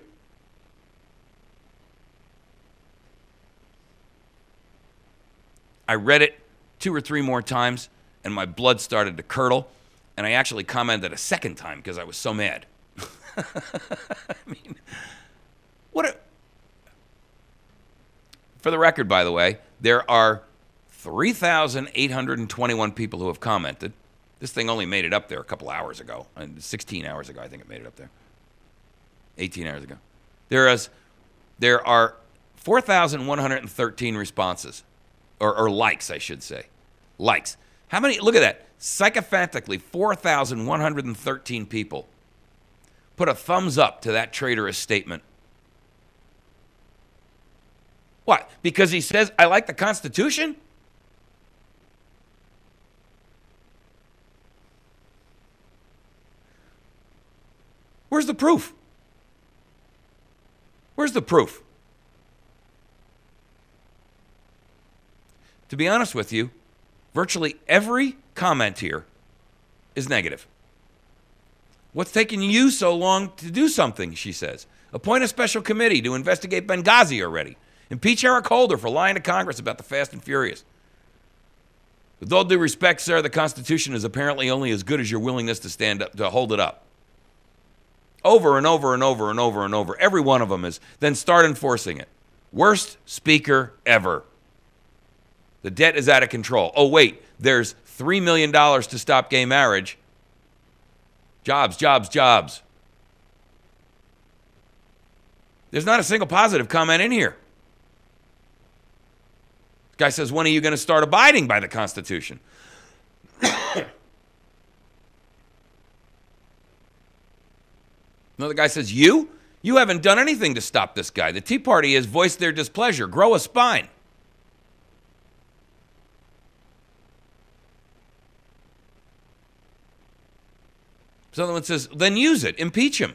I read it 2 or 3 more times, and my blood started to curdle, and I actually commented a second time because I was so mad. I mean, for the record, by the way, there are 3,821 people who have commented. This thing only made it up there a couple hours ago. 16 hours ago, I think it made it up there. 18 hours ago. There are 4,113 responses, or likes, I should say. Likes. How many? Look at that. Sycophantically, 4,113 people put a thumbs up to that traitorous statement. What? Because he says, I like the Constitution? Where's the proof? Where's the proof? To be honest with you, virtually every comment here is negative. What's taking you so long to do something, she says. Appoint a special committee to investigate Benghazi already. Impeach Eric Holder for lying to Congress about the Fast and Furious. With all due respect, sir, the Constitution is apparently only as good as your willingness to stand up, to hold it up. Over and over and over and over and over. Every one of them is. Then start enforcing it. Worst speaker ever. The debt is out of control. Oh, wait, there's $3 million to stop gay marriage. Jobs, jobs, jobs. There's not a single positive comment in here. This guy says, when are you going to start abiding by the Constitution? Another guy says, you haven't done anything to stop this guy. The Tea Party has voiced their displeasure. Grow a spine. Someone says, then use it. Impeach him.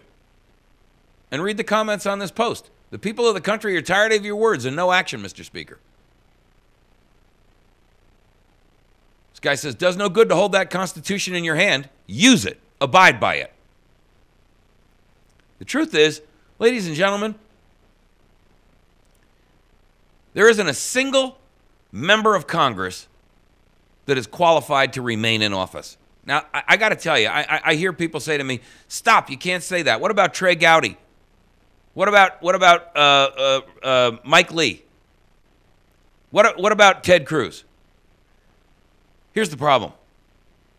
And read the comments on this post. The people of the country are tired of your words and no action, Mr. Speaker. This guy says, does no good to hold that Constitution in your hand. Use it. Abide by it. The truth is, ladies and gentlemen, there isn't a single member of Congress that is qualified to remain in office. Now, I got to tell you, I hear people say to me, stop, you can't say that. What about Trey Gowdy? What about Mike Lee? What about Ted Cruz? Here's the problem.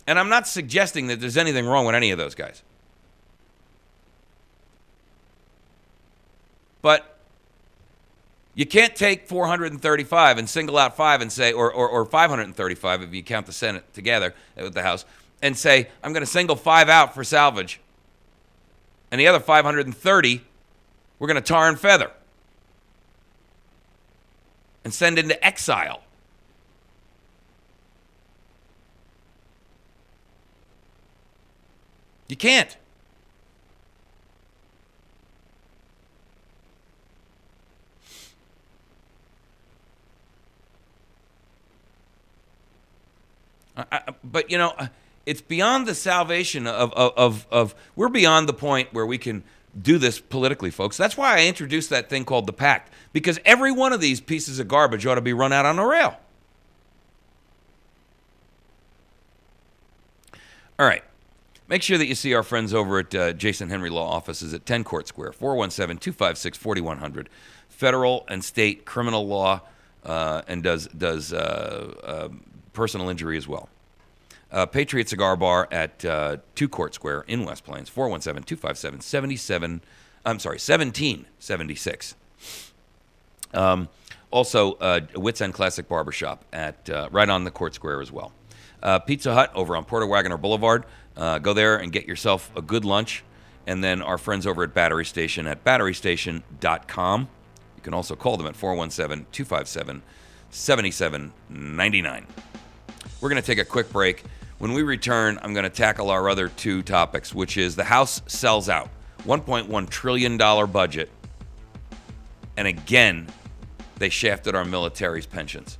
And I'm not suggesting that there's anything wrong with any of those guys. But you can't take 435 and single out 5 and say, or 535 if you count the Senate together with the House, and say, I'm going to single 5 out for salvage. And the other 530, we're going to tar and feather. And send into exile. You can't. But, you know, it's beyond the salvation of we're beyond the point where we can do this politically, folks. That's why I introduced that thing called the pact, because every one of these pieces of garbage ought to be run out on the rail. All right. Make sure that you see our friends over at Jason Henry Law Offices at 10 Court Square, 417-256-4100. Federal and state criminal law, and does personal injury as well. Patriot Cigar Bar at 2 Court Square in West Plains, 417-257-1776. Also, Wits End Classic Barbershop at right on the Court Square as well. Pizza Hut over on Porter Wagoner Boulevard. Go there and get yourself a good lunch. And then our friends over at Battery Station at batterystation.com. You can also call them at 417-257-7799. We're going to take a quick break. When we return, I'm going to tackle our other 2 topics, which is the House sells out. $1.1 trillion budget. And again, they shafted our military's pensions.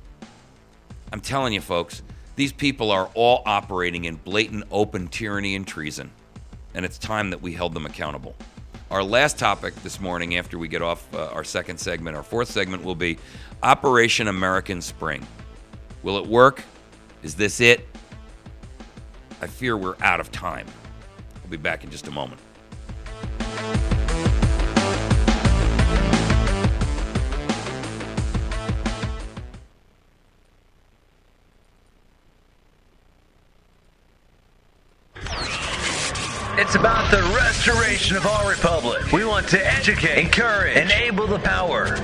I'm telling you, folks, these people are all operating in blatant open tyranny and treason. And it's time that we held them accountable. Our last topic this morning, after we get off our second segment, our fourth segment, will be Operation American Spring. Will it work? Is this it? I fear we're out of time. We'll be back in just a moment. It's about the restoration of our republic. We want to educate, encourage, enable the power.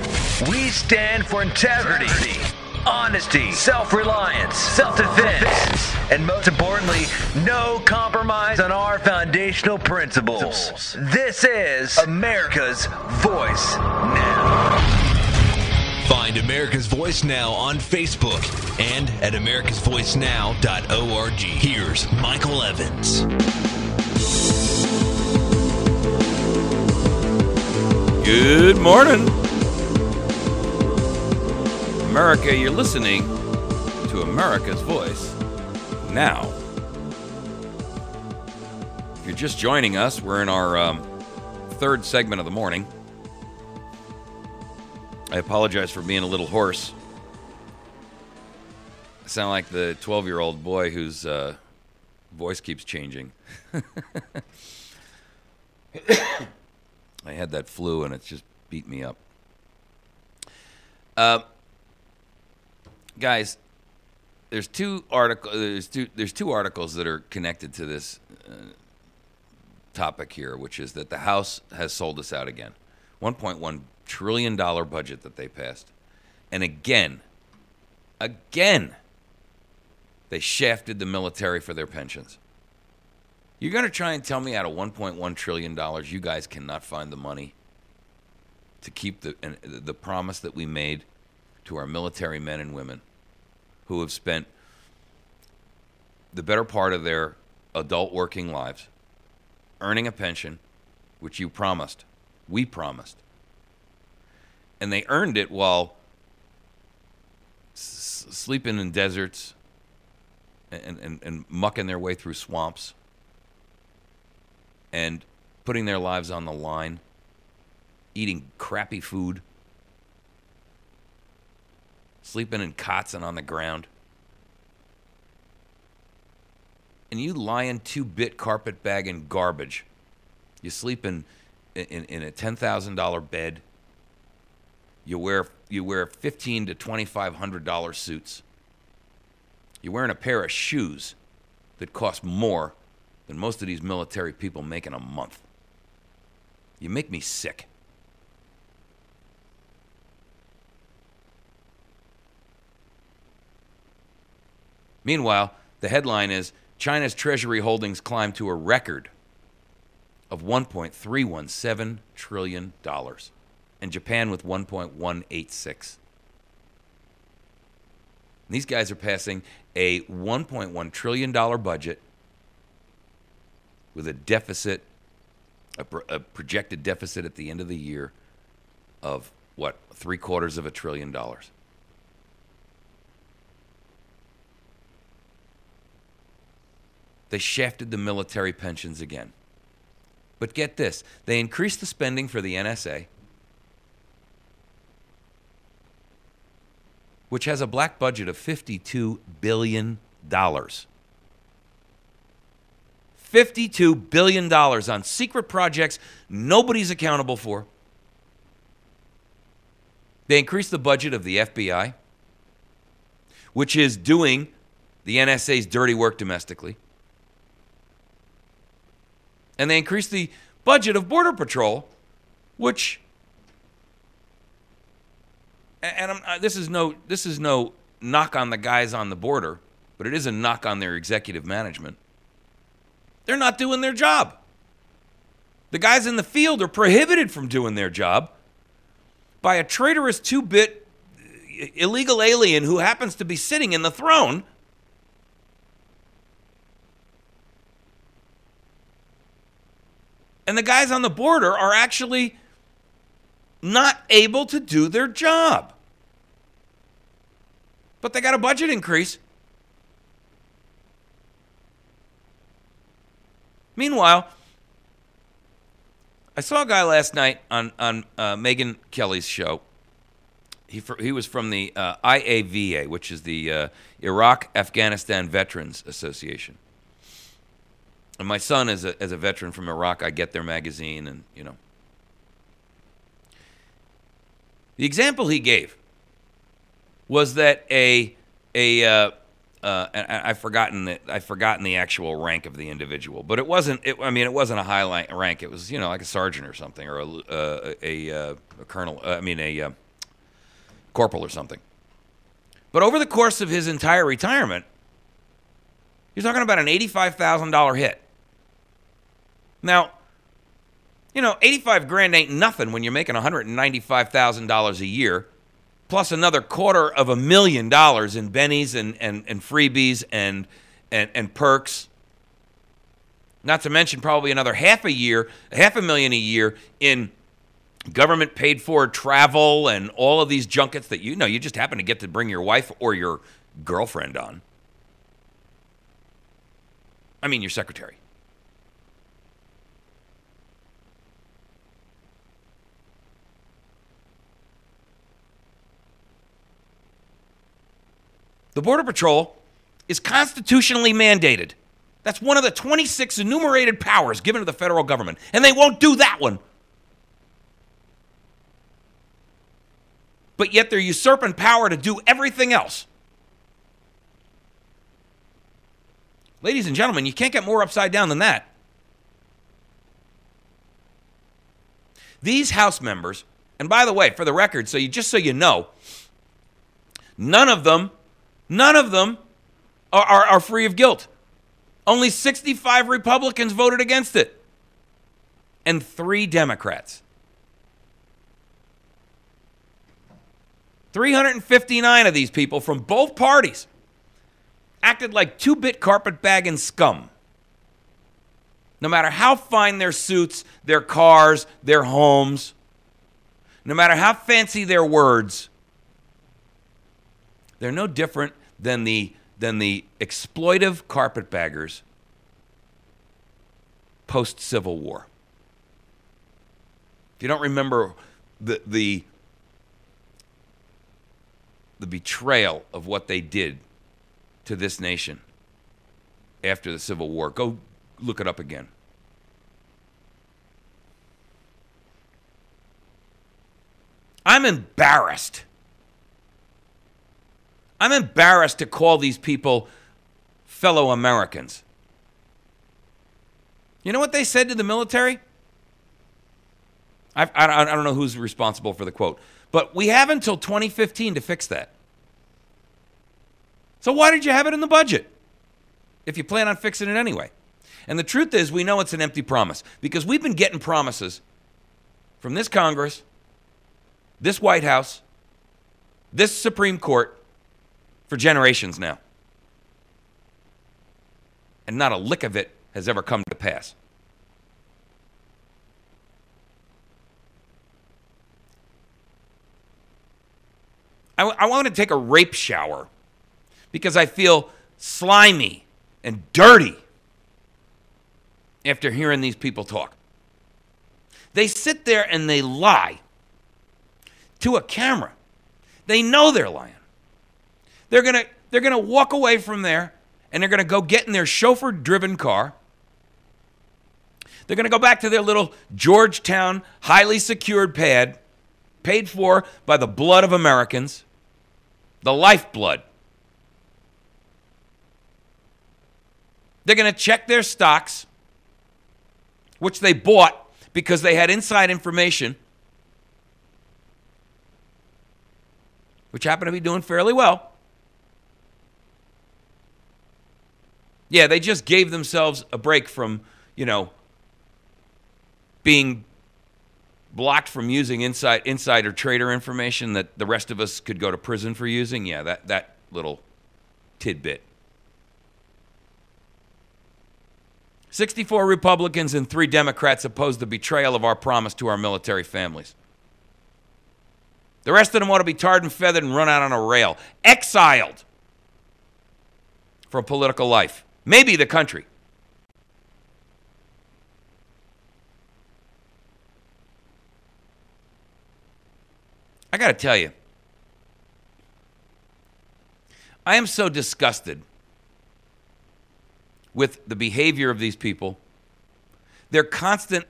We stand for integrity, honesty, self-reliance, self-defense. and most importantly, no compromise on our foundational principles. This is America's Voice Now. Find America's Voice Now on Facebook and at americasvoicenow.org. Here's Michael Evans. Good morning, America. You're listening to America's Voice Now. If you're just joining us, we're in our third segment of the morning. I apologize for being a little hoarse. I sound like the 12-year-old boy whose voice keeps changing. I had that flu and it's just beat me up. Guys, there's two articles that are connected to this topic here, which is that the House has sold us out again. $1.1 trillion budget that they passed. And again, they shafted the military for their pensions. You're going to try and tell me out of $1.1 trillion, you guys cannot find the money to keep the promise that we made to our military men and women who have spent the better part of their adult working lives earning a pension, which you promised, we promised. And they earned it while sleeping in deserts and mucking their way through swamps and putting their lives on the line, eating crappy food, sleeping in cots and on the ground. And you lying 2-bit carpetbagging garbage. You sleep in a $10,000 bed. You wear $1,500 to $2,500 suits. You're wearing a pair of shoes that cost more than most of these military people make in a month. You make me sick. Meanwhile, the headline is China's treasury holdings climb to a record of $1.317 trillion, and Japan with $1.186. These guys are passing a $1.1 trillion budget with a deficit, a projected deficit at the end of the year of, what, $750 billion. They shafted the military pensions again. But get this, they increased the spending for the NSA, which has a black budget of $52 billion. $52 billion on secret projects nobody's accountable for. They increased the budget of the FBI, which is doing the NSA's dirty work domestically. And they increased the budget of Border Patrol, which, and this is no knock on the guys on the border, but it is a knock on their executive management. They're not doing their job. The guys in the field are prohibited from doing their job by a traitorous 2-bit illegal alien who happens to be sitting in the throne. And the guys on the border are actually not able to do their job. But they got a budget increase. Meanwhile, I saw a guy last night on Megyn Kelly's show. He was from the IAVA, which is the Iraq Afghanistan Veterans Association. And my son, as a veteran from Iraq, I get their magazine, and you know. The example he gave was that and I've forgotten the actual rank of the individual, but it wasn't a high rank. It was, you know, like a sergeant or something, or a colonel. A corporal or something. But over the course of his entire retirement, You're talking about an $85,000 hit. Now, you know, 85 grand ain't nothing when you're making $195,000 a year, plus another $250,000 in bennies and freebies and perks. Not to mention probably another $500,000 a year in government paid for travel and all of these junkets that you just happen to get to bring your wife or your girlfriend on. I mean, your secretary. The Border Patrol is constitutionally mandated. That's one of the 26 enumerated powers given to the federal government, and they won't do that one. But yet they're usurping power to do everything else. Ladies and gentlemen, you can't get more upside down than that. These House members, and by the way, for the record, so you know, none of them are free of guilt. Only 65 Republicans voted against it, and 3 Democrats. 359 of these people from both parties acted like two-bit carpetbagging scum. No matter how fine their suits, their cars, their homes, no matter how fancy their words, they're no different than the exploitive carpetbaggers post-Civil War. If you don't remember the betrayal of what they did to this nation after the Civil War, go look it up again. I'm embarrassed. I'm embarrassed to call these people fellow Americans. You know what they said to the military? I don't know who's responsible for the quote, but we have until 2015 to fix that. So why did you have it in the budget if you plan on fixing it anyway? And the truth is, we know it's an empty promise because we've been getting promises from this Congress, this White House, this Supreme Court for generations now. And not a lick of it has ever come to pass. I want to take a rape shower because I feel slimy and dirty after hearing these people talk. They sit there and they lie to a camera. They know they're lying. They're gonna walk away from there and they're gonna go get in their chauffeur-driven car. They're gonna go back to their little Georgetown highly secured pad, paid for by the blood of Americans, the lifeblood. They're gonna check their stocks, which they bought because they had inside information, which happened to be doing fairly well. Yeah, they just gave themselves a break from, being blocked from using insider trader information that the rest of us could go to prison for using. Yeah, that little tidbit. 64 Republicans and 3 Democrats opposed the betrayal of our promise to our military families. The rest of them ought to be tarred and feathered and run out on a rail. Exiled from political life. Maybe the country. I got to tell you, I am so disgusted with the behavior of these people. Their constant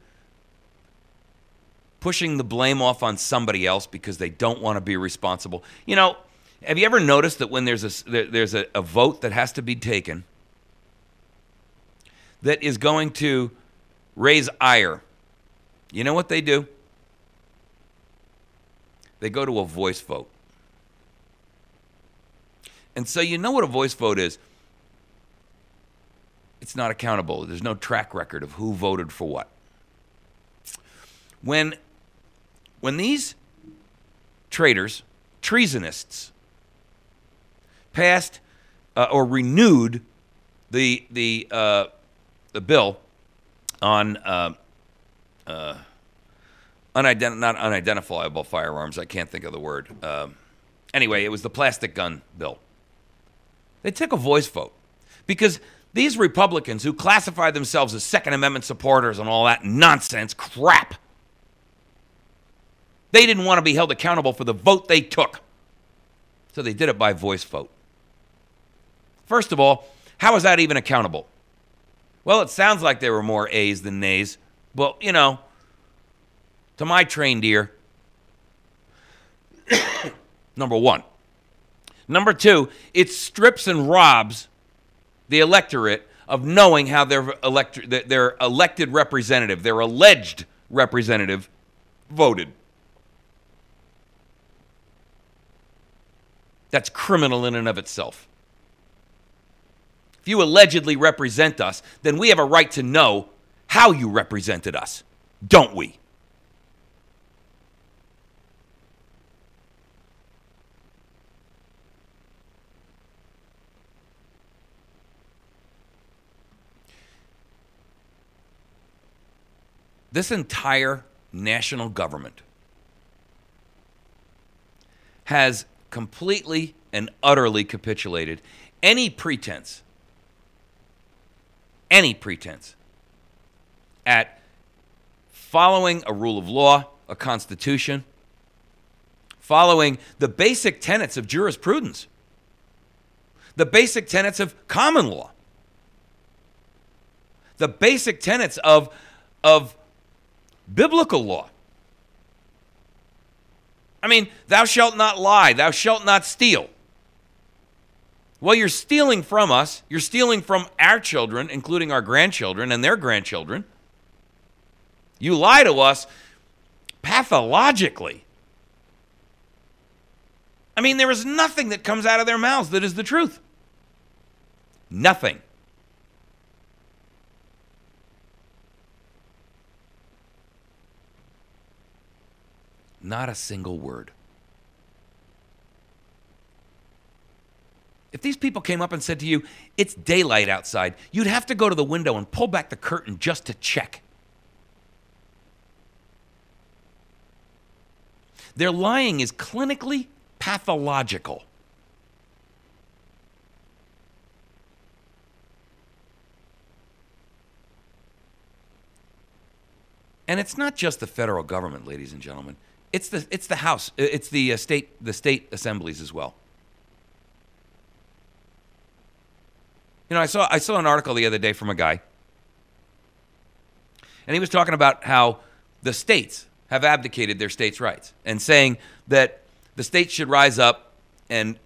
pushing the blame off on somebody else because they don't want to be responsible. Have you ever noticed that when there's a vote that has to be taken that is going to raise ire, you know what they do? They go to a voice vote. And so you know what a voice vote is. It's not accountable. There's no track record of who voted for what. When these traitors, treasonists, passed or renewed the bill on not unidentifiable firearms. I can't think of the word. Anyway, it was the plastic gun bill. They took a voice vote because these Republicans who classify themselves as Second Amendment supporters and all that nonsense crap, they didn't want to be held accountable for the vote they took. So they did it by voice vote. First of all, how is that even accountable? Well, it sounds like there were more A's than nays. Well, you know, to my trained ear, number one. Number two, it strips and robs the electorate of knowing how their elected representative, their alleged representative, voted. That's criminal in and of itself. If you allegedly represent us, then we have a right to know how you represented us, don't we? This entire national government has completely and utterly capitulated any pretense at following a rule of law, a constitution, following the basic tenets of jurisprudence, the basic tenets of common law, the basic tenets of biblical law. I mean, thou shalt not lie, thou shalt not steal. Well, you're stealing from us. You're stealing from our children, including our grandchildren and their grandchildren. You lie to us pathologically. I mean, there is nothing that comes out of their mouths that is the truth. Nothing. Not a single word. If these people came up and said to you, it's daylight outside, you'd have to go to the window and pull back the curtain just to check. Their lying is clinically pathological. And it's not just the federal government, ladies and gentlemen. It's the House. It's the state assemblies as well. You know, I saw an article the other day from a guy, and he was talking about how the states have abdicated their states' rights and saying that the states should rise up. And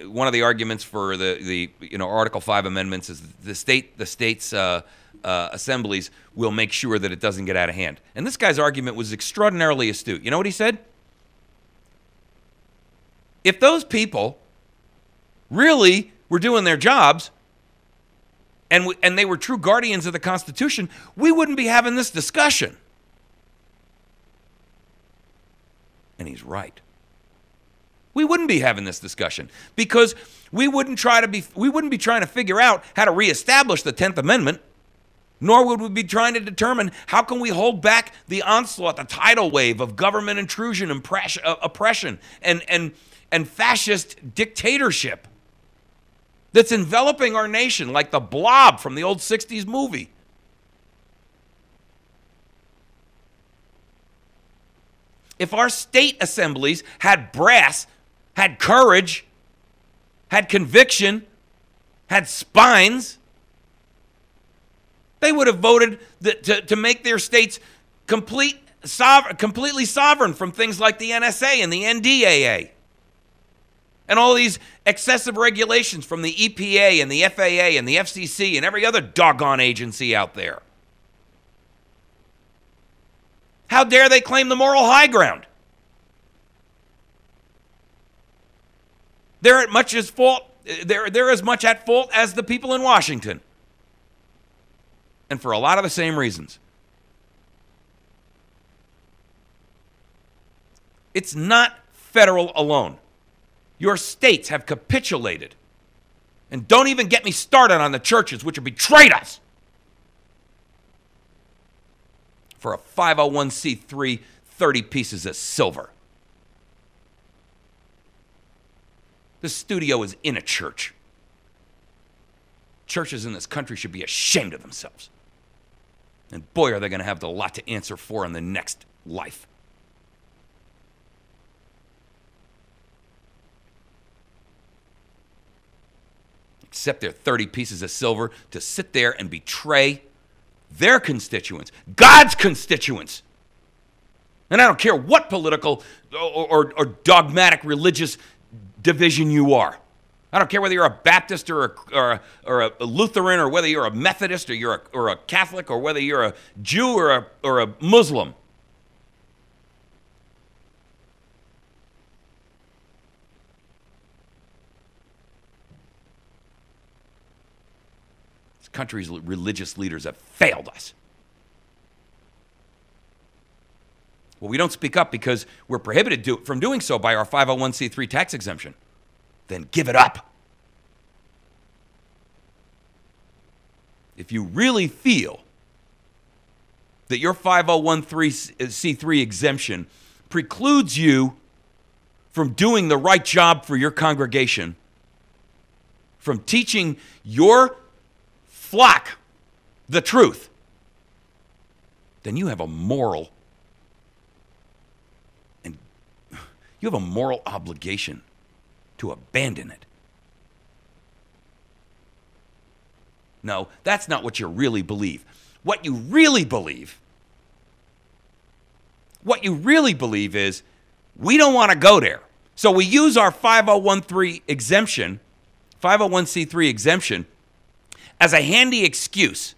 one of the arguments for the Article 5 amendments is the states assemblies will make sure that it doesn't get out of hand. And this guy's argument was extraordinarily astute. You know what he said? If those people really were doing their jobs and they were true guardians of the Constitution, we wouldn't be having this discussion. And he's right. We wouldn't be having this discussion because we wouldn't be trying to figure out how to reestablish the 10th Amendment, nor would we be trying to determine how can we hold back the onslaught, the tidal wave of government intrusion, oppression, and fascist dictatorship that's enveloping our nation like the Blob from the old 60s movie. If our state assemblies had brass, had courage, had conviction, had spines, they would have voted to make their states completely sovereign from things like the NSA and the NDAA. And all these excessive regulations from the EPA and the FAA and the FCC and every other doggone agency out there. How dare they claim the moral high ground? They're as much at fault as the people in Washington. and for a lot of the same reasons. It's not federal alone. Your states have capitulated. And don't even get me started on the churches, which have betrayed us for a 501c3, 30 pieces of silver. The studio is in a church. Churches in this country should be ashamed of themselves. And boy, are they going to have a lot to answer for in the next life. Accept their 30 pieces of silver to sit there and betray their constituents, God's constituents. And I don't care what political or dogmatic religious division you are. I don't care whether you're a Baptist or a Lutheran, or whether you're a Methodist or you're a Catholic, or whether you're a Jew or a Muslim. This country's religious leaders have failed us. Well, we don't speak up because we're prohibited from doing so by our 501c3 tax exemption. Then give it up. If you really feel that your 501c3 exemption precludes you from doing the right job for your congregation, from teaching your flock the truth, then you have a moral obligation to abandon it. No, that's not what you really believe. What you really believe is we don't want to go there. So we use our 501c3 exemption as a handy excuse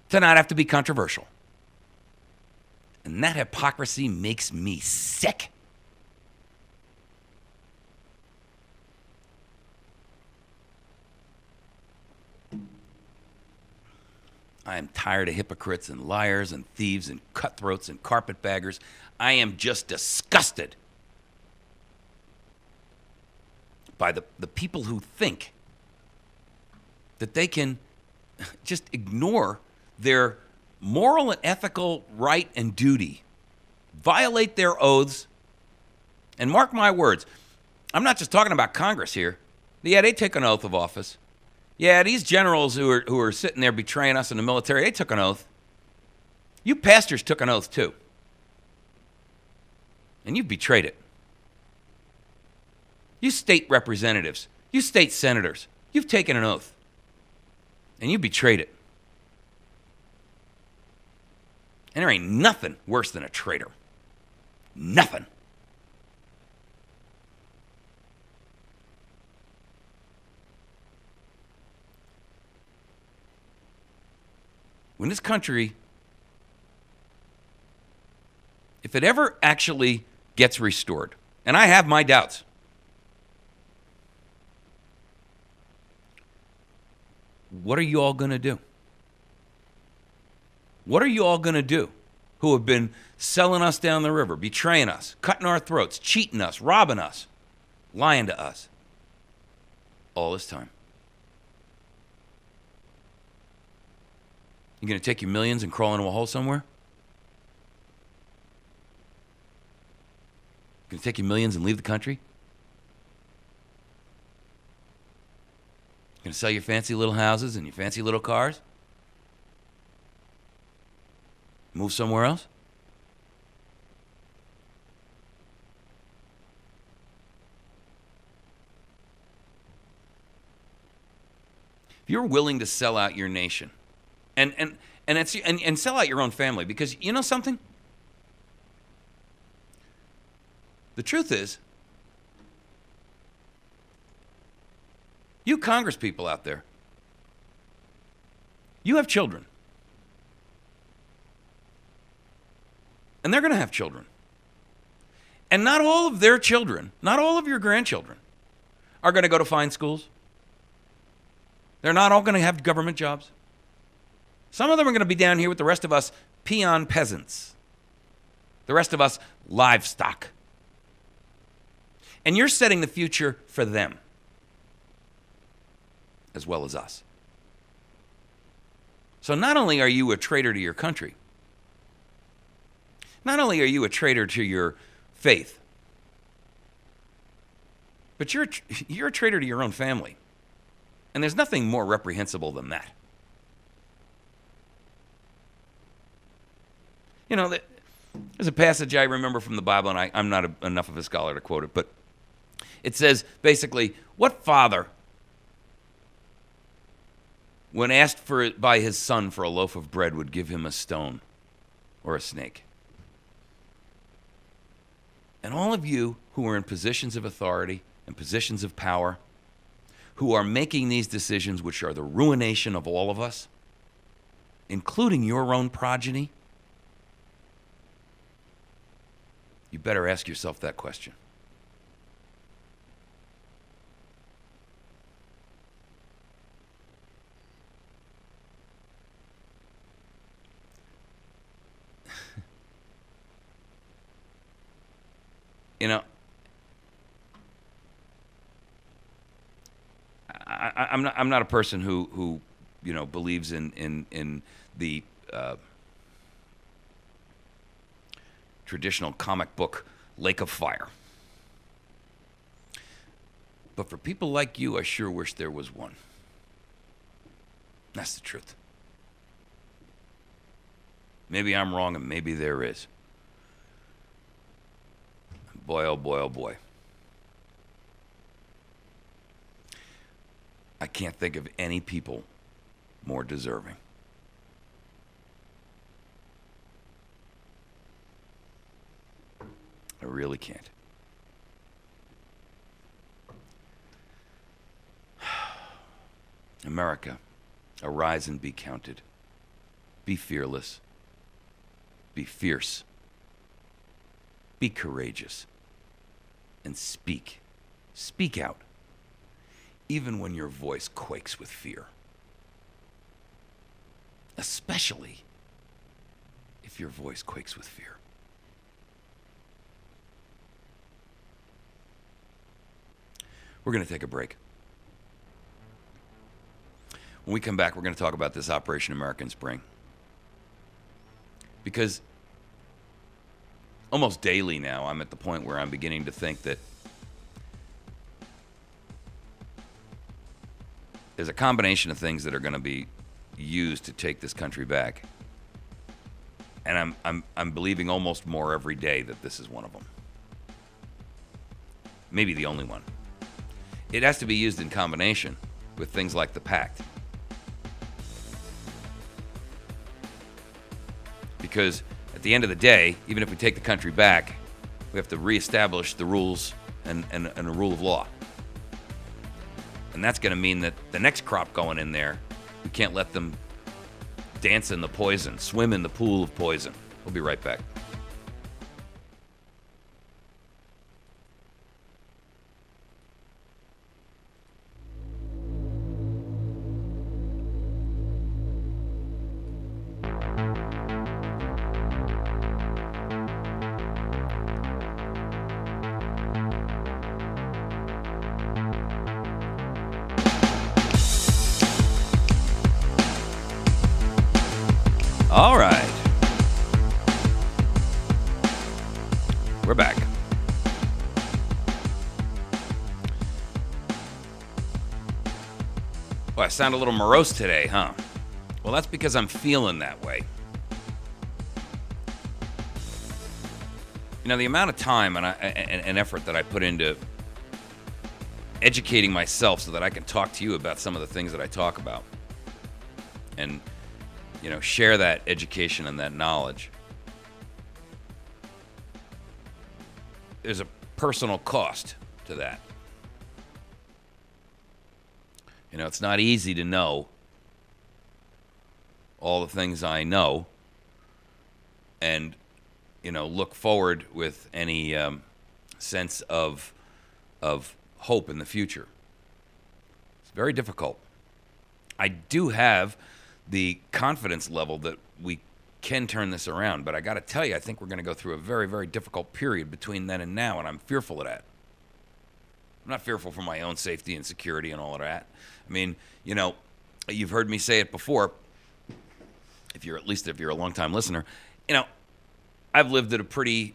to not have to be controversial. And that hypocrisy makes me sick. I am tired of hypocrites and liars and thieves and cutthroats and carpetbaggers. I am just disgusted by the people who think that they can just ignore their moral and ethical right and duty, violate their oaths, and mark my words, I'm not just talking about Congress here. Yeah, they take an oath of office. Yeah, these generals who are sitting there betraying us in the military, they took an oath. You pastors took an oath too. And you betrayed it. You state representatives, you state senators, you've taken an oath. And you betrayed it. And there ain't nothing worse than a traitor. Nothing. When this country, if it ever actually gets restored, and I have my doubts, what are you all going to do? What are you all going to do who have been selling us down the river, betraying us, cutting our throats, cheating us, robbing us, lying to us all this time? You going to take your millions and crawl into a hole somewhere? Going to take your millions and leave the country? Going to sell your fancy little houses and your fancy little cars? Move somewhere else? If you're willing to sell out your nation, and sell out your own family, because you know something? The truth is, you Congress people out there, you have children. And they're going to have children. And not all of their children, not all of your grandchildren, are going to go to fine schools. They're not all going to have government jobs. Some of them are going to be down here with the rest of us peon peasants. The rest of us livestock. And you're setting the future for them as well as us. So not only are you a traitor to your country, not only are you a traitor to your faith, but you're a traitor to your own family. And there's nothing more reprehensible than that. You know, there's a passage I remember from the Bible, and I'm not enough of a scholar to quote it, but it says basically, what father, when asked by his son for a loaf of bread, would give him a stone or a snake? And all of you who are in positions of authority and positions of power, who are making these decisions which are the ruination of all of us, including your own progeny, you better ask yourself that question. You know, I'm not a person who you know believes in the traditional comic book lake of fire. But for people like you, I sure wish there was one. That's the truth. Maybe I'm wrong, and maybe there is. Boy, oh boy, oh boy. I can't think of any people more deserving. I really can't. America, arise and be counted. Be fearless. Be fierce. Be courageous. And speak. Speak out. Even when your voice quakes with fear. Especially if your voice quakes with fear. We're going to take a break. When we come back, we're going to talk about this Operation American Spring. Because almost daily now, I'm at the point where I'm beginning to think that there's a combination of things that are going to be used to take this country back. And I'm believing almost more every day that this is one of them. Maybe the only one. It has to be used in combination with things like the Pact. Because at the end of the day, even if we take the country back, we have to reestablish the rules and a rule of law. And that's going to mean that the next crop going in there, we can't let them dance in the poison, swim in the pool of poison. We'll be right back. All right. We're back. Well, I sound a little morose today, huh? Well, that's because I'm feeling that way. You know, the amount of time and effort that I put into educating myself so that I can talk to you about some of the things that I talk about. And you know, share that education and that knowledge. There's a personal cost to that. You know, it's not easy to know all the things I know and, you know, look forward with any sense of hope in the future. It's very difficult. I do have the confidence level that we can turn this around. But I got to tell you, I think we're going to go through a very, very difficult period between then and now, and I'm fearful of that. I'm not fearful for my own safety and security and all of that. I mean, you know, you've heard me say it before. If you're a long-time listener, you know, I've lived a pretty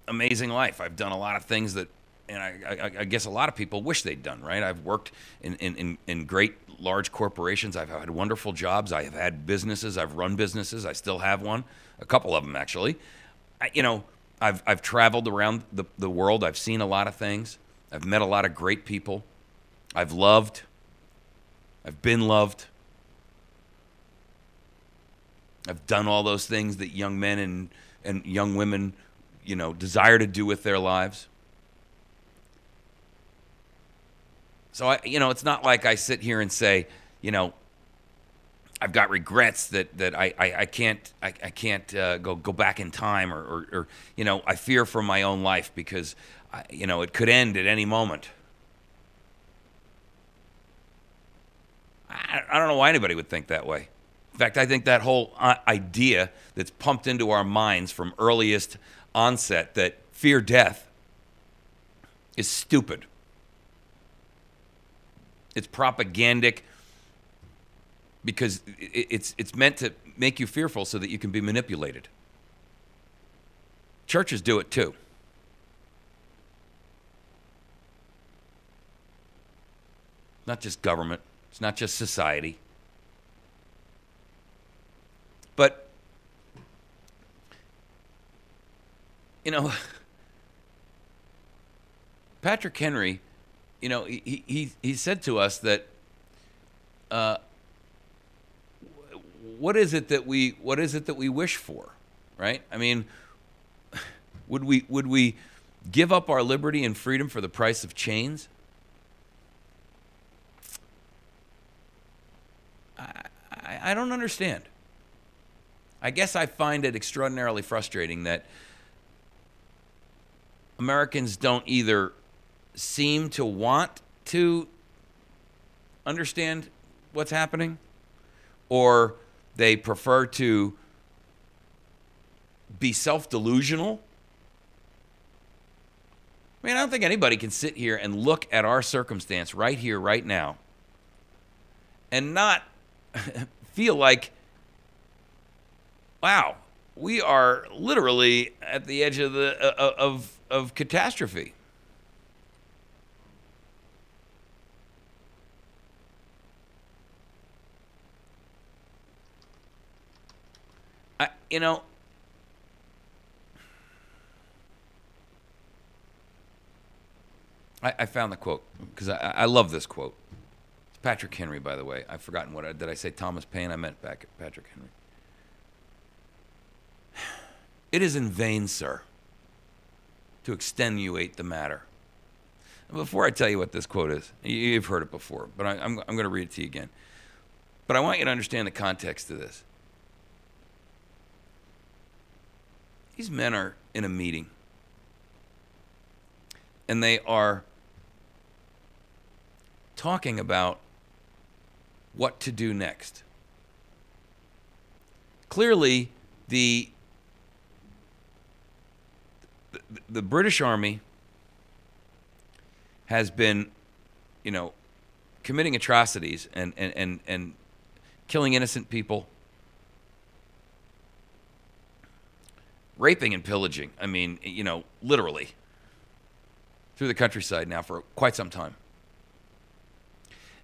amazing life. I've done a lot of things that, and I guess a lot of people wish they'd done, right? I've worked in great large corporations. I've had wonderful jobs. I have had businesses. I've run businesses. I still have one, a couple of them actually. I've traveled around the world. I've seen a lot of things. I've met a lot of great people. I've loved. I've been loved. I've done all those things that young men and young women, you know, desire to do with their lives. So, it's not like I sit here and say, you know, I've got regrets that I can't go back in time or you know, I fear for my own life because, it could end at any moment. I don't know why anybody would think that way. In fact, I think that whole idea that's pumped into our minds from earliest onset that fear death is stupid. It's propagandic because it's meant to make you fearful so that you can be manipulated. Churches do it too. Not just government. It's not just society. But, Patrick Henry, he said to us that what is it that we wish for, right? I mean, would we give up our liberty and freedom for the price of chains? I don't understand. I guess I find it extraordinarily frustrating that Americans don't either seem to want to understand what's happening, or they prefer to be self-delusional. I mean, I don't think anybody can sit here and look at our circumstance right here, right now, and not feel like, wow, we are literally at the edge of of catastrophe. I found the quote because I love this quote. It's Patrick Henry, by the way. I've forgotten did I say Thomas Paine? I meant Patrick Henry. It is in vain, sir, to extenuate the matter. Before I tell you what this quote is, you've heard it before, but I'm going to read it to you again. But I want you to understand the context of this. These men are in a meeting, and they are talking about what to do next. Clearly, the British Army has been, committing atrocities and killing innocent people, raping and pillaging. I mean, literally through the countryside now for quite some time.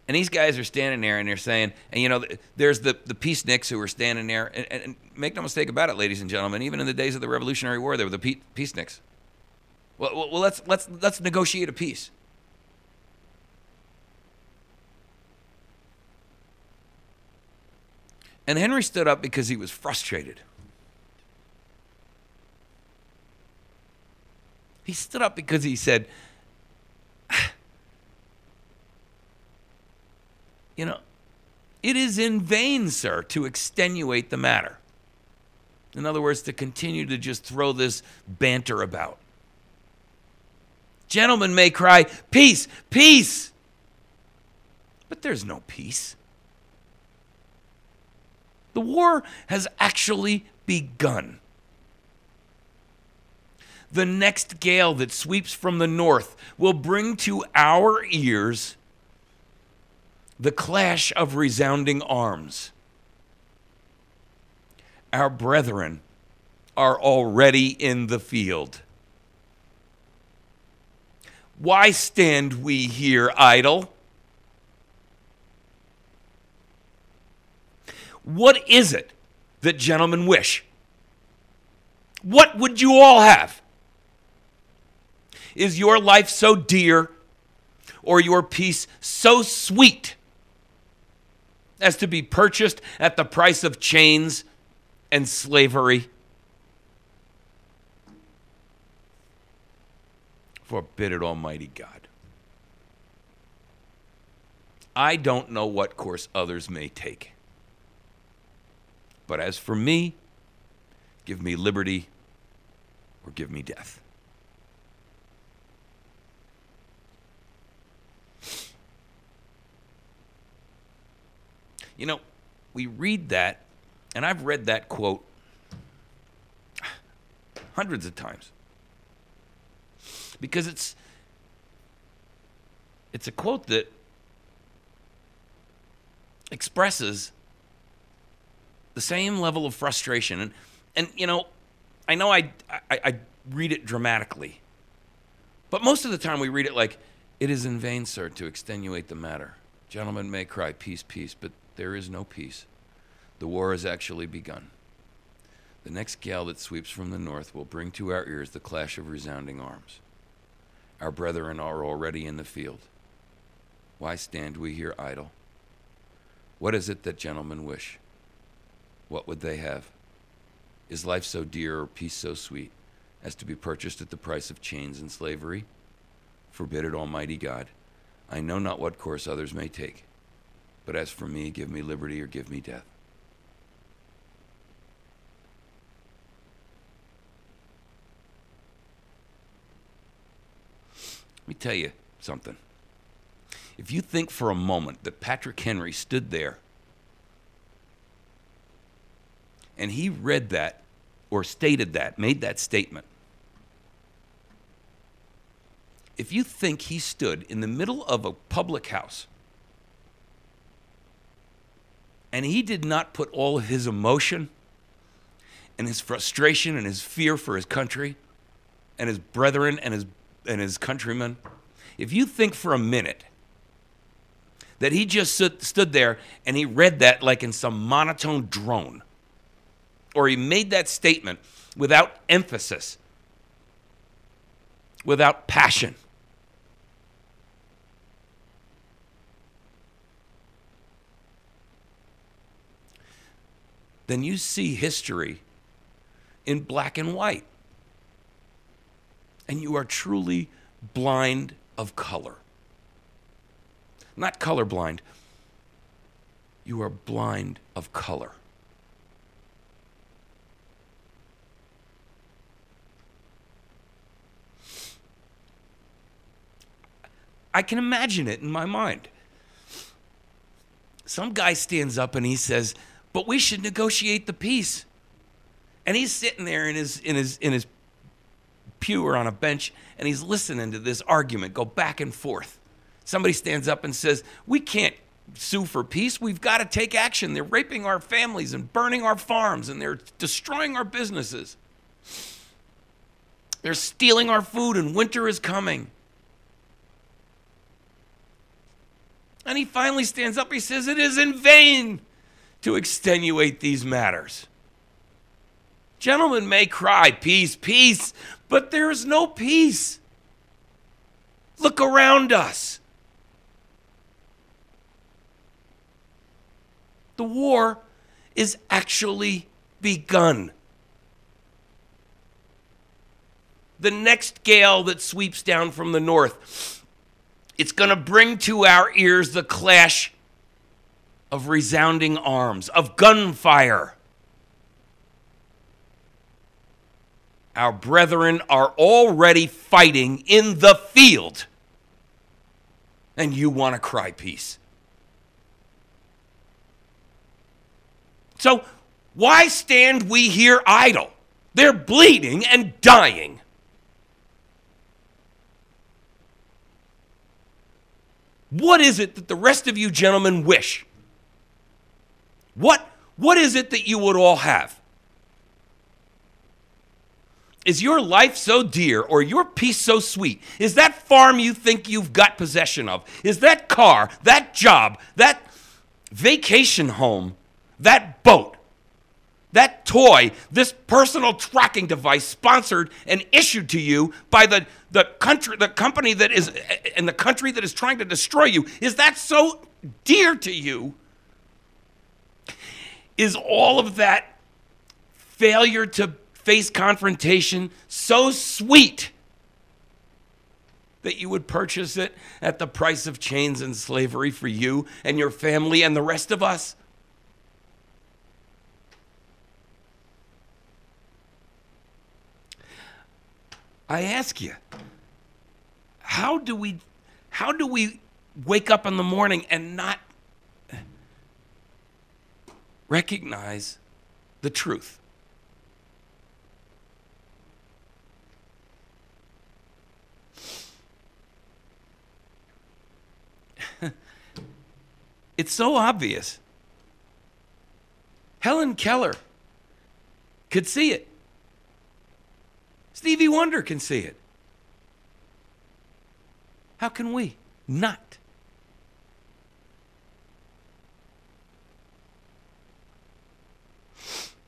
And these guys are standing there and they're saying, and there's the peaceniks who are standing there, and make no mistake about it, ladies and gentlemen, even in the days of the Revolutionary War, there were the peaceniks. Well, let's negotiate a peace. And Henry stood up because he was frustrated. He stood up because he said, it is in vain, sir, to extenuate the matter. In other words, to continue to just throw this banter about. Gentlemen may cry, peace, peace. But there's no peace. The war has actually begun. The next gale that sweeps from the north will bring to our ears the clash of resounding arms. Our brethren are already in the field. Why stand we here idle? What is it that gentlemen wish? What would you all have? Is your life so dear or your peace so sweet as to be purchased at the price of chains and slavery? Forbid it, Almighty God. I don't know what course others may take. But as for me, give me liberty or give me death. You know, we read that, and I've read that quote hundreds of times. Because it's a quote that expresses the same level of frustration. And you know I read it dramatically. But most of the time we read it like, it is in vain, sir, to extenuate the matter. Gentlemen may cry, peace, peace, but there is no peace. The war has actually begun. The next gale that sweeps from the north will bring to our ears the clash of resounding arms. Our brethren are already in the field. Why stand we here idle? What is it that gentlemen wish? What would they have? Is life so dear or peace so sweet as to be purchased at the price of chains and slavery? Forbid it, Almighty God. I know not what course others may take, but as for me, give me liberty or give me death. Let me tell you something. If you think for a moment that Patrick Henry stood there and he read that or stated that, made that statement, if you think he stood in the middle of a public house and he did not put all of his emotion and his frustration and his fear for his country and his brethren and his countrymen, if you think for a minute that he just stood there and he read that like in some monotone drone, or he made that statement without emphasis, without passion, then you see history in black and white. And you are truly blind of color. Not colorblind. You are blind of color. I can imagine it in my mind. Some guy stands up and he says, but we should negotiate the peace. And he's sitting there in his pew or on a bench, and he's listening to this argument go back and forth. Somebody stands up and says, we can't sue for peace. We've got to take action. They're raping our families and burning our farms, and they're destroying our businesses. They're stealing our food, and winter is coming. And he finally stands up. He says, it is in vain to extenuate these matters. Gentlemen may cry, peace, peace, but there is no peace. Look around us. The war is actually begun. The next gale that sweeps down from the north, it's going to bring to our ears the clash of resounding arms, of gunfire. Our brethren are already fighting in the field, and you want to cry peace. So why stand we here idle? They're bleeding and dying. What is it that the rest of you gentlemen wish? What is it that you would all have? Is your life so dear or your peace so sweet? Is that farm you think you've got possession of? Is that car, that job, that vacation home, that boat, that toy, this personal tracking device sponsored and issued to you by the company that is in the country that is trying to destroy you, is that so dear to you? Is all of that failure to face confrontation so sweet that you would purchase it at the price of chains and slavery for you and your family and the rest of us? I ask you, how do we wake up in the morning and not recognize the truth? It's so obvious. Helen Keller could see it. Stevie Wonder can see it. How can we not?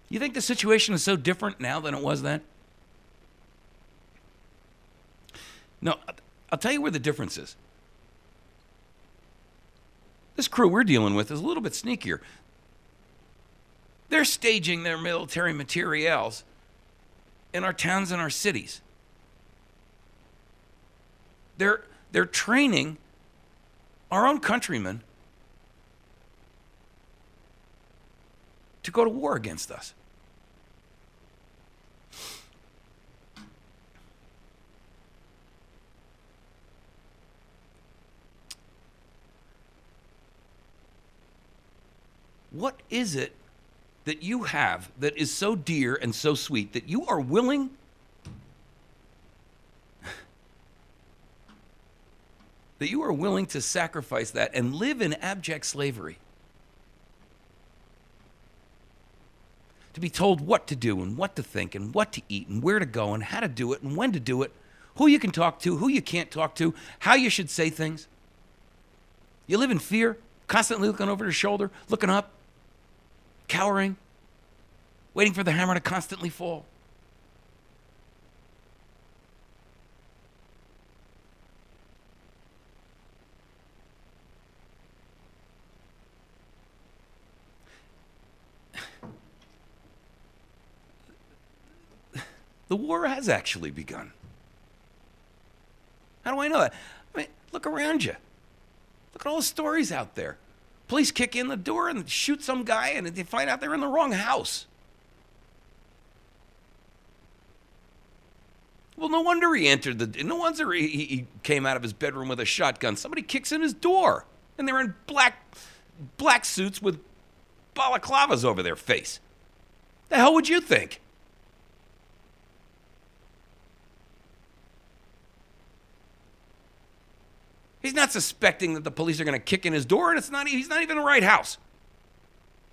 You think the situation is so different now than it was then? No, I'll tell you where the difference is. This crew we're dealing with is a little bit sneakier. They're staging their military materials in our towns and our cities. They're training our own countrymen to go to war against us. What is it that you have that is so dear and so sweet that you are willing to sacrifice that and live in abject slavery? To be told what to do and what to think and what to eat and where to go and how to do it and when to do it, who you can talk to, who you can't talk to, how you should say things. You live in fear, constantly looking over your shoulder, looking up, cowering, waiting for the hammer to constantly fall. The war has actually begun. How do I know that? I mean, look around you. Look at all the stories out there. Police kick in the door and shoot some guy, and they find out they're in the wrong house. Well, no wonder he entered no wonder he came out of his bedroom with a shotgun. Somebody kicks in his door, and they're in black suits with balaclavas over their face. The hell would you think? He's not suspecting that the police are going to kick in his door, and he's not even in the right house.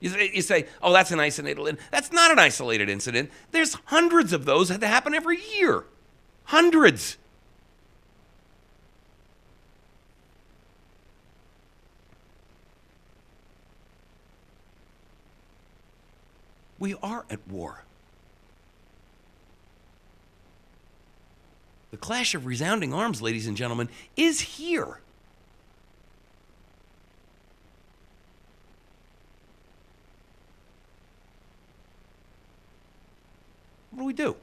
You say, oh, that's an isolated incident. That's not an isolated incident. There's hundreds of those that happen every year. Hundreds. We are at war. The clash of resounding arms, ladies and gentlemen, is here. What do we do?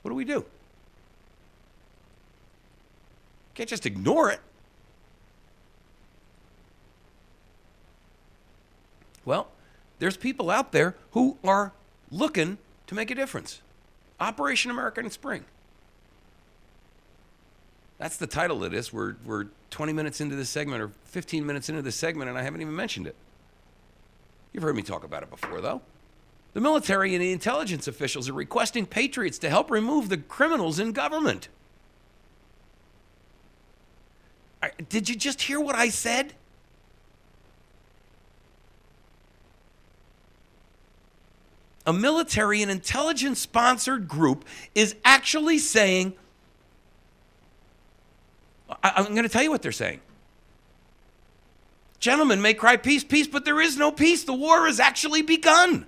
What do we do? Can't just ignore it. Well, there's people out there who are looking to make a difference. Operation American Spring. That's the title of this. We're 20 minutes into this segment or 15 minutes into this segment, and I haven't even mentioned it. You've heard me talk about it before, though. The military and the intelligence officials are requesting patriots to help remove the criminals in government. Did you just hear what I said? A military and intelligence-sponsored group is actually saying, I'm going to tell you what they're saying. Gentlemen may cry peace, peace, but there is no peace. The war has actually begun.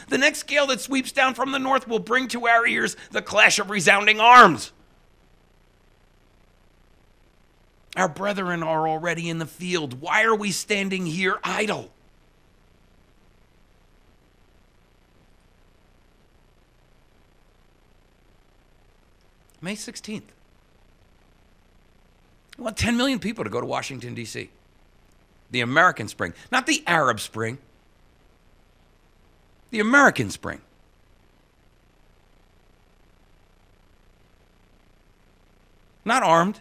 The next gale that sweeps down from the north will bring to our ears the clash of resounding arms. Our brethren are already in the field. Why are we standing here idle? May 16th. We want 10 million people to go to Washington, D.C. The American Spring, not the Arab Spring. The American Spring. Not armed,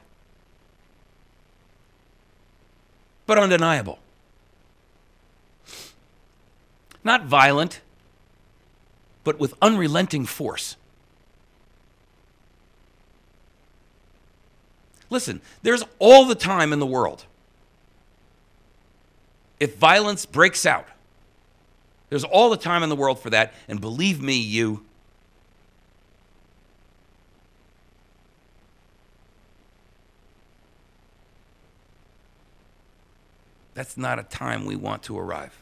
but undeniable. Not violent, but with unrelenting force. Listen, there's all the time in the world. If violence breaks out, there's all the time in the world for that, and believe me, that's not a time we want to arrive.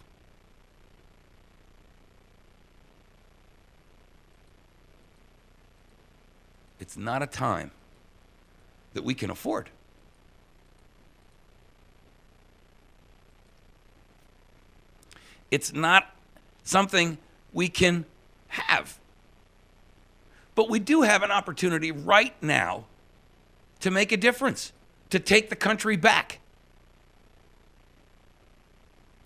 It's not a time that we can afford. It's not something we can have. But we do have an opportunity right now to make a difference, to take the country back.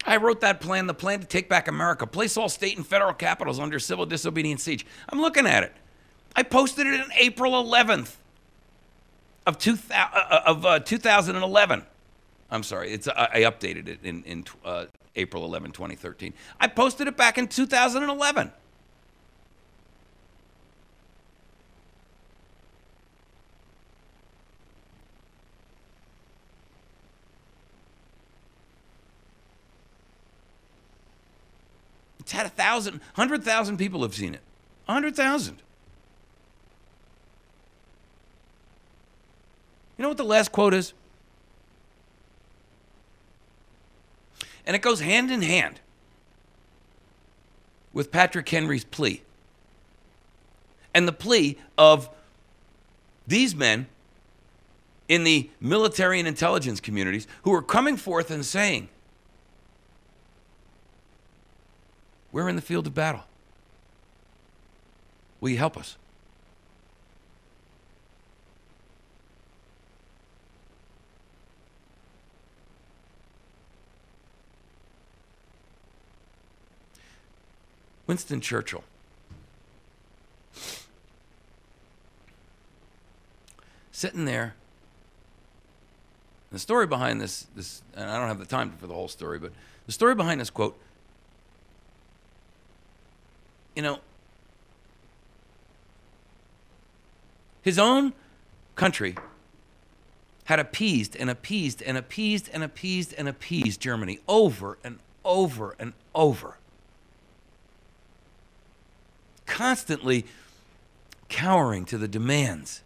I wrote that plan, the plan to take back America, place all state and federal capitals under civil disobedience siege. I'm looking at it. I posted it on April 11th of 2011. I'm sorry, I updated it in April 11, 2013. I posted it back in 2011. It's had 100,000 people have seen it. 100,000. You know what the last quote is? And it goes hand in hand with Patrick Henry's plea. And the plea of these men in the military and intelligence communities who are coming forth and saying, we're in the field of battle. Will you help us? Winston Churchill. Sitting there. The story behind this, and I don't have the time for the whole story, but the story behind this quote, you know, his own country had appeased and appeased and appeased and appeased and appeased Germany over and over and over. Constantly cowering to the demands.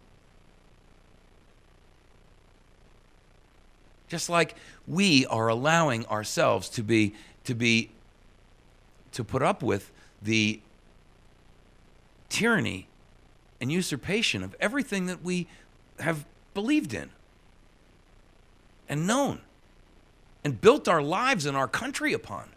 Just like we are allowing ourselves to put up with the tyranny and usurpation of everything that we have believed in and known and built our lives and our country upon.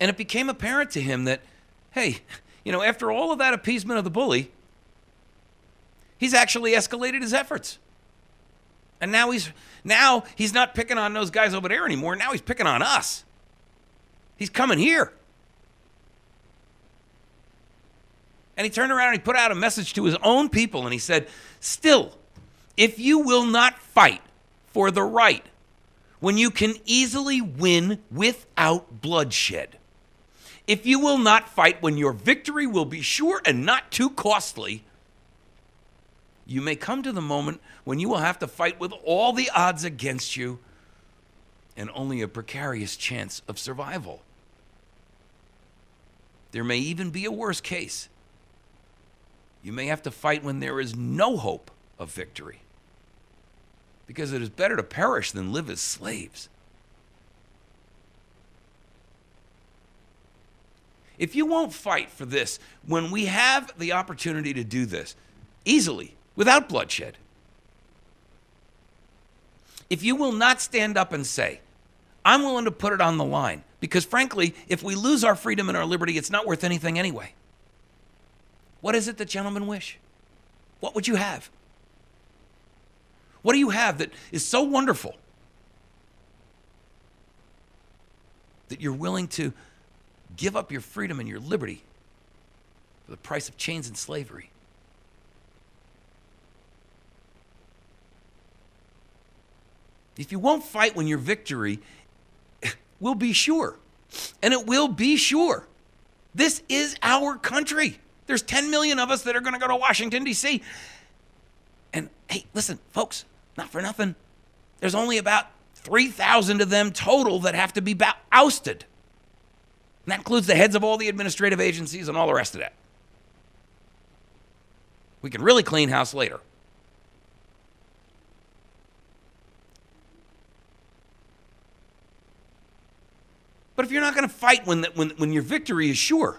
And it became apparent to him that, hey, you know, after all of that appeasement of the bully, he's actually escalated his efforts. And now he's not picking on those guys over there anymore. Now he's picking on us. He's coming here. And he turned around and he put out a message to his own people and he said, still, if you will not fight for the right when you can easily win without bloodshed, if you will not fight when your victory will be sure and not too costly, you may come to the moment when you will have to fight with all the odds against you and only a precarious chance of survival. There may even be a worse case. You may have to fight when there is no hope of victory, because it is better to perish than live as slaves. If you won't fight for this, when we have the opportunity to do this easily, without bloodshed, if you will not stand up and say, I'm willing to put it on the line, because frankly, if we lose our freedom and our liberty, it's not worth anything anyway. What is it that gentlemen wish? What would you have? What do you have that is so wonderful that you're willing to give up your freedom and your liberty for the price of chains and slavery? If you won't fight when your victory will be sure, and it will be sure. This is our country. There's 10 million of us that are going to go to Washington, D.C. And hey, listen, folks, not for nothing. There's only about 3,000 of them total that have to be ousted. And that includes the heads of all the administrative agencies and all the rest of that. We can really clean house later. But if you're not going to fight when your victory is sure,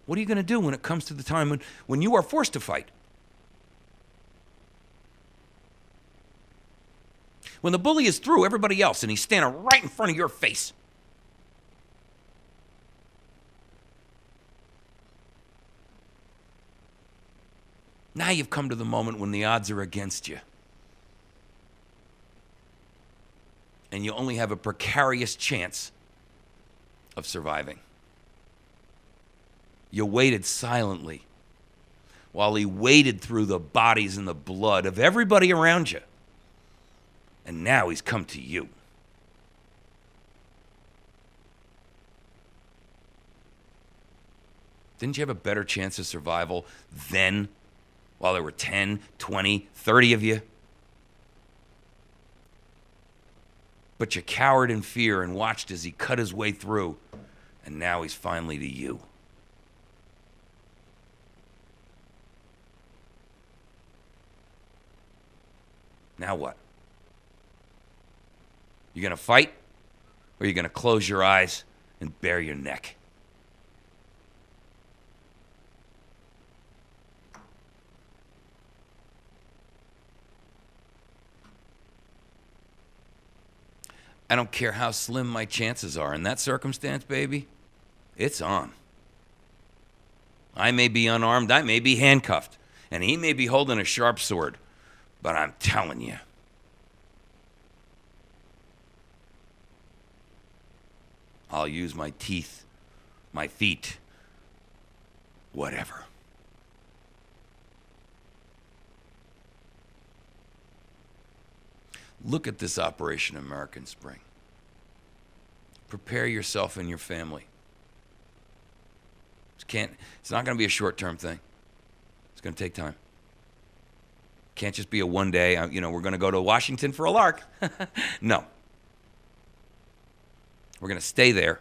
what are you going to do when it comes to the time when you are forced to fight? When the bully is through everybody else and he's standing right in front of your face. Now you've come to the moment when the odds are against you. And you only have a precarious chance of surviving. You waited silently while he waded through the bodies and the blood of everybody around you. And now he's come to you. Didn't you have a better chance of survival then, while there were 10, 20, 30 of you? But you cowered in fear and watched as he cut his way through, and now he's finally to you. Now what? You gonna fight, or you gonna close your eyes and bare your neck? I don't care how slim my chances are. In that circumstance, baby, it's on. I may be unarmed, I may be handcuffed, and he may be holding a sharp sword, but I'm telling you, I'll use my teeth, my feet, whatever. Look at this Operation American Spring. Prepare yourself and your family. It's not going to be a short-term thing. It's going to take time. Can't just be a one day, we're going to go to Washington for a lark. No. We're going to stay there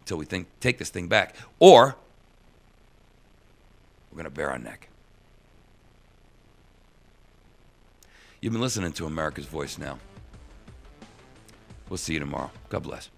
until we take this thing back. Or we're going to bare our neck. You've been listening to America's Voice Now. We'll see you tomorrow. God bless.